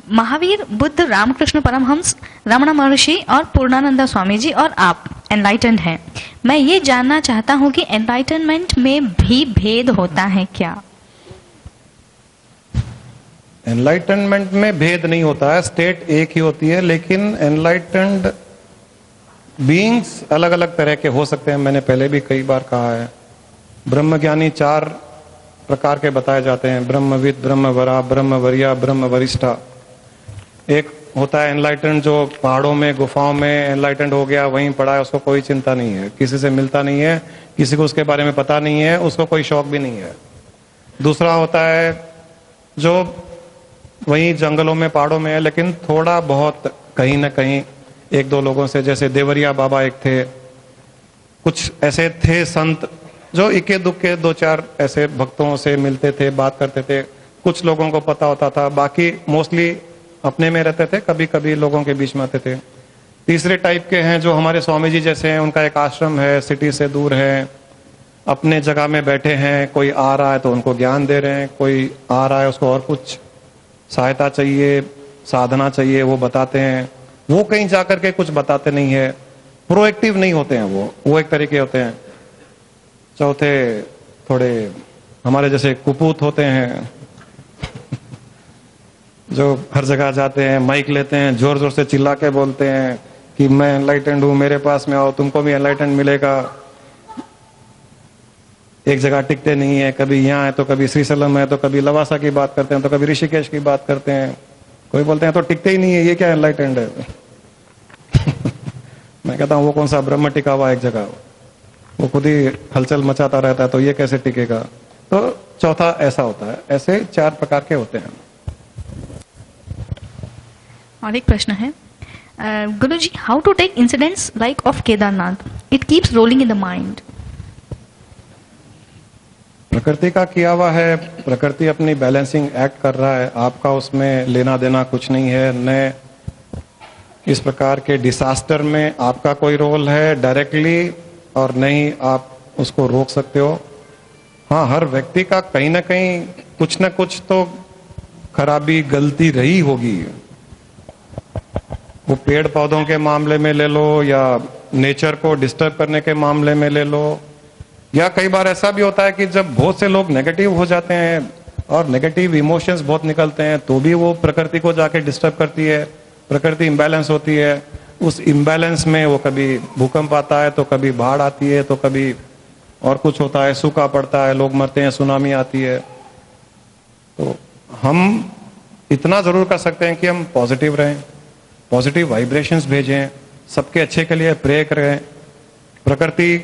महावीर, बुद्ध, रामकृष्ण परमहंस, रमण महर्षि और पूर्णानंद स्वामी जी और आप एनलाइटेंड हैं। मैं ये जानना चाहता हूँ कि एनलाइटनमेंट में भी भेद होता है क्या? एनलाइटनमेंट में भेद नहीं होता है, स्टेट एक ही होती है, लेकिन एनलाइटेंड बीइंग्स अलग अलग तरह के हो सकते हैं। मैंने पहले भी कई बार कहा है, ब्रह्मज्ञानी 4 प्रकार के बताए जाते हैं, ब्रह्मविद, ब्रह्मवरा, ब्रह्मवरिया, ब्रह्मवरिष्ठा। एक होता है एनलाइटेंड जो पहाड़ों में, गुफाओं में एनलाइटेंड हो गया, वहीं पड़ा है, उसको कोई चिंता नहीं है, किसी से मिलता नहीं है, किसी को उसके बारे में पता नहीं है, उसको कोई शौक भी नहीं है। दूसरा होता है जो वहीं जंगलों में, पहाड़ों में है, लेकिन थोड़ा बहुत कहीं ना कहीं 1-2 लोगों से, जैसे देवरिया बाबा एक थे, कुछ ऐसे थे संत जो इक्के दुक्के 2-4 ऐसे भक्तों से मिलते थे, बात करते थे, कुछ लोगों को पता होता था, बाकी मोस्टली अपने में रहते थे, कभी कभी लोगों के बीच में आते थे। तीसरे टाइप के हैं जो हमारे स्वामी जी जैसे हैं, उनका एक आश्रम है, सिटी से दूर है, अपने जगह में बैठे हैं, कोई आ रहा है तो उनको ज्ञान दे रहे हैं, कोई आ रहा है उसको और कुछ सहायता चाहिए, साधना चाहिए, वो बताते हैं। वो कहीं जाकर के कुछ बताते नहीं है, प्रोएक्टिव नहीं होते हैं, वो एक तरीके होते हैं। चौथे थोड़े हमारे जैसे कुपूत होते हैं जो हर जगह जाते हैं, माइक लेते हैं, जोर जोर से चिल्ला के बोलते हैं कि मैं एनलाइटेंड हूं, मेरे पास में आओ, तुमको भी एनलाइटेंड मिलेगा। एक जगह टिकते नहीं है, कभी यहाँ है तो कभी श्रीशैलम है, तो कभी लवासा की बात करते हैं, तो कभी ऋषिकेश की बात करते हैं, कोई बोलते हैं तो टिकते ही नहीं है, ये क्या एनलाइटेंड है मैं कहता हूँ वो कौन सा ब्रह्म टिका हुआ एक जगह, वो खुद ही हलचल मचाता रहता है, तो ये कैसे टिकेगा। तो चौथा ऐसा होता है, ऐसे 4 प्रकार के होते हैं। और एक प्रश्न है, Guruji, how to take incidents like of Kedarnath, it keeps rolling in the mind. प्रकृति का किया हुआ है, प्रकृति अपनी बैलेंसिंग एक्ट कर रहा है, आपका उसमें लेना देना कुछ नहीं है। न इस प्रकार के डिसास्टर में आपका कोई रोल है डायरेक्टली, और नहीं आप उसको रोक सकते हो। हाँ, हर व्यक्ति का कहीं ना कहीं कुछ ना कुछ तो खराबी, गलती रही होगी। वो पेड़ पौधों के मामले में ले लो, या नेचर को डिस्टर्ब करने के मामले में ले लो, या कई बार ऐसा भी होता है कि जब बहुत से लोग नेगेटिव हो जाते हैं और नेगेटिव इमोशंस बहुत निकलते हैं, तो भी वो प्रकृति को जाके डिस्टर्ब करती है, प्रकृति इम्बैलेंस होती है। उस इम्बैलेंस में वो कभी भूकंप आता है, तो कभी बाढ़ आती है, तो कभी और कुछ होता है, सूखा पड़ता है, लोग मरते हैं, सुनामी आती है। तो हम इतना जरूर कर सकते हैं कि हम पॉजिटिव रहें, पॉजिटिव वाइब्रेशंस भेजें, सबके अच्छे के लिए प्रे करें, प्रकृति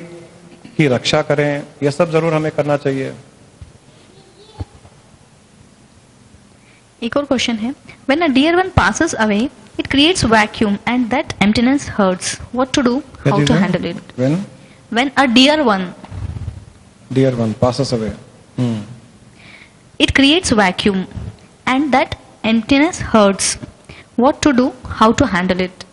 की रक्षा करें, यह सब जरूर हमें करना चाहिए। एक और क्वेश्चन है, when a dear one passes away, it creates vacuum and that emptiness hurts. What to do? How to handle it? When a dear one passes away, it creates vacuum and that emptiness hurts. What to do? How to handle it?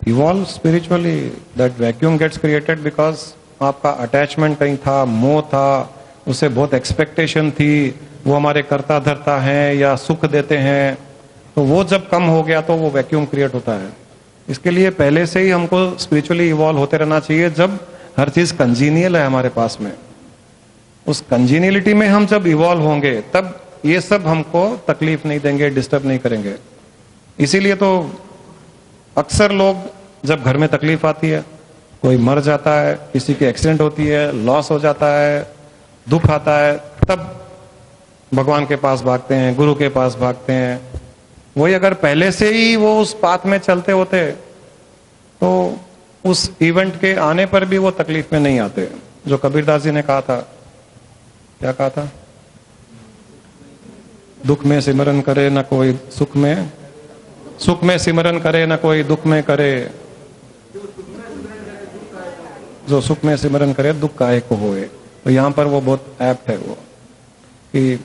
Evolve spiritually. That vacuum gets created because आपका attachment कहीं था, मोह था, उसे बहुत expectation थी, वो हमारे करता धरता हैं या सुख देते हैं, तो वो जब कम हो गया तो वो वैक्यूम क्रिएट होता है। इसके लिए पहले से ही हमको स्पिरिचुअली इवॉल्व होते रहना चाहिए। जब हर चीज कंजीनियल है हमारे पास में, उस कंजीनियलिटी में हम जब इवॉल्व होंगे तब ये सब हमको तकलीफ नहीं देंगे, डिस्टर्ब नहीं करेंगे। इसीलिए तो अक्सर लोग जब घर में तकलीफ आती है, कोई मर जाता है, किसी की एक्सीडेंट होती है, लॉस हो जाता है, दुख आता है, तब भगवान के पास भागते हैं, गुरु के पास भागते हैं। वही अगर पहले से ही वो उस पाथ में चलते होते तो उस इवेंट के आने पर भी वो तकलीफ में नहीं आते। जो कबीरदास जी ने कहा था, क्या कहा था? दुख में सिमरन करे न कोई सुख में, सुख में सिमरन करे न कोई दुख में करे, जो सुख में सिमरन करे दुख काहे को होए। तो यहाँ पर वो बहुत एप्ट है वो कि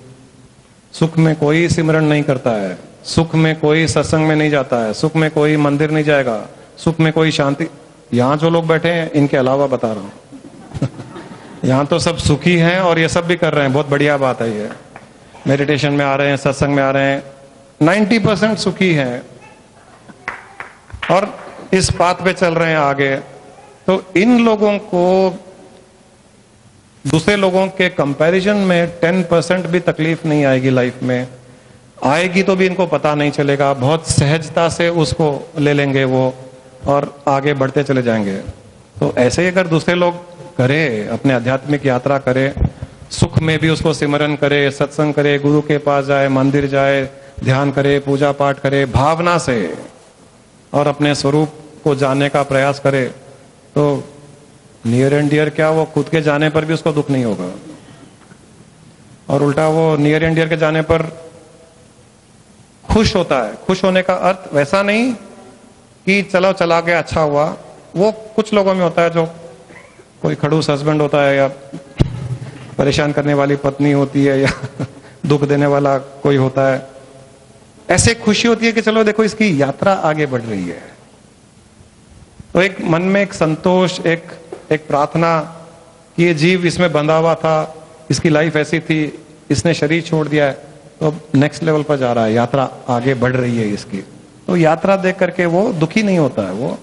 सुख में कोई सिमरन नहीं करता है, सुख में कोई सत्संग में नहीं जाता है, सुख में कोई मंदिर नहीं जाएगा, सुख में कोई शांति। यहाँ जो लोग बैठे हैं इनके अलावा बता रहा हूँ यहाँ तो सब सुखी हैं और ये सब भी कर रहे हैं, बहुत बढ़िया बात है। ये मेडिटेशन में आ रहे हैं, सत्संग में आ रहे हैं, 90% सुखी हैं और इस पाथ पे चल रहे हैं आगे। तो इन लोगों को दूसरे लोगों के कंपैरिजन में 10% भी तकलीफ नहीं आएगी लाइफ में। आएगी तो भी इनको पता नहीं चलेगा, बहुत सहजता से उसको ले लेंगे वो और आगे बढ़ते चले जाएंगे। तो ऐसे ही अगर दूसरे लोग करे, अपने आध्यात्मिक यात्रा करे, सुख में भी उसको सिमरन करे, सत्संग करे, गुरु के पास जाए, मंदिर जाए, ध्यान करे, पूजा पाठ करे भावना से और अपने स्वरूप को जानने का प्रयास करे, तो नियर एंड डियर क्या, वो खुद के जाने पर भी उसको दुख नहीं होगा। और उल्टा वो नियर एंड डियर के जाने पर खुश होता है। खुश होने का अर्थ वैसा नहीं कि चलो चला गया अच्छा हुआ, वो कुछ लोगों में होता है, जो कोई खड़ूस हस्बैंड होता है या परेशान करने वाली पत्नी होती है या दुख देने वाला कोई होता है, ऐसे खुशी होती है कि चलो देखो इसकी यात्रा आगे बढ़ रही है। तो एक मन में एक संतोष, एक प्रार्थना कि ये जीव इसमें बंधा हुआ था, इसकी लाइफ ऐसी थी, इसने शरीर छोड़ दिया है, तो नेक्स्ट लेवल पर जा रहा है, यात्रा आगे बढ़ रही है इसकी। तो यात्रा देख करके वो दुखी नहीं होता है, वो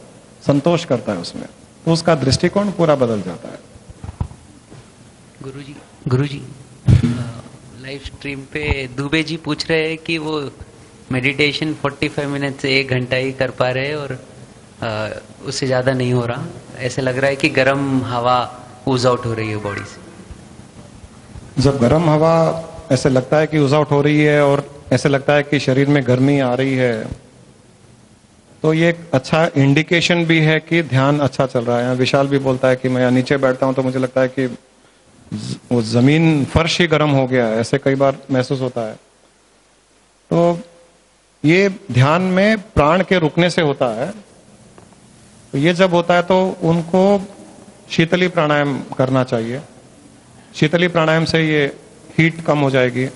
संतोष करता है उसमें, तो उसका दृष्टिकोण पूरा बदल जाता है। गुरुजी लाइव स्ट्रीम पे दुबे जी पूछ रहे हैं कि वो मेडिटेशन 45 मिनट से 1 घंटा ही कर पा रहे हैं और उससे ज़्यादा नहीं हो रहा। ऐसे लग रहा है कि गर्म हवा ऊज आउट हो रही है बॉडी से। जब गर्म हवा ऐसे लगता है कि ऊज आउट हो रही है और ऐसे लगता है कि शरीर में गर्मी आ रही है, तो ये एक अच्छा इंडिकेशन भी है कि ध्यान अच्छा चल रहा है। विशाल भी बोलता है कि मैं यहाँ नीचे बैठता हूँ तो मुझे लगता है कि वो जमीन फर्श ही गर्म हो गया है, ऐसे कई बार महसूस होता है। तो ये ध्यान में प्राण के रुकने से होता है। तो ये जब होता है तो उनको शीतली प्राणायाम करना चाहिए। शीतली प्राणायाम से ये हीट कम हो जाएगी।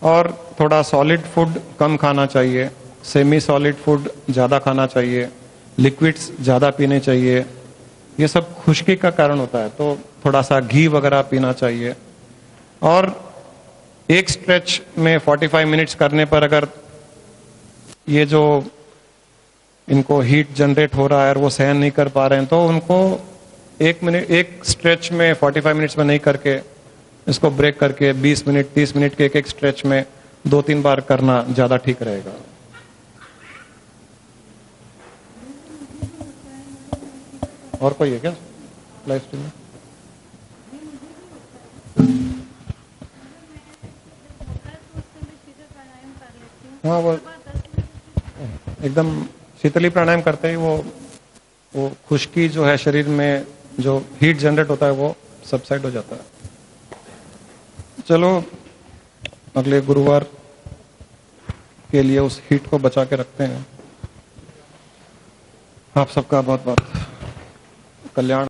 और थोड़ा सॉलिड फूड कम खाना चाहिए, सेमी सॉलिड फूड ज़्यादा खाना चाहिए, लिक्विड्स ज़्यादा पीने चाहिए। ये सब खुश्की का कारण होता है, तो थोड़ा सा घी वगैरह पीना चाहिए। और एक स्ट्रेच में 45 मिनट्स करने पर अगर ये जो इनको हीट जनरेट हो रहा है और वो सहन नहीं कर पा रहे हैं, तो उनको एक स्ट्रेच में 45 मिनट्स में नहीं करके इसको ब्रेक करके 20 मिनट 30 मिनट के एक स्ट्रेच में 2-3 बार करना ज़्यादा ठीक रहेगा। और कोई है क्या लाइव स्ट्रीम में? हाँ, वो एकदम शीतली प्राणायाम करते ही वो खुश्की जो है शरीर में, जो हीट जनरेट होता है वो सबसाइड हो जाता है। चलो अगले गुरुवार के लिए उस हीट को बचा के रखते हैं। आप सबका बहुत बहुत कल्याण।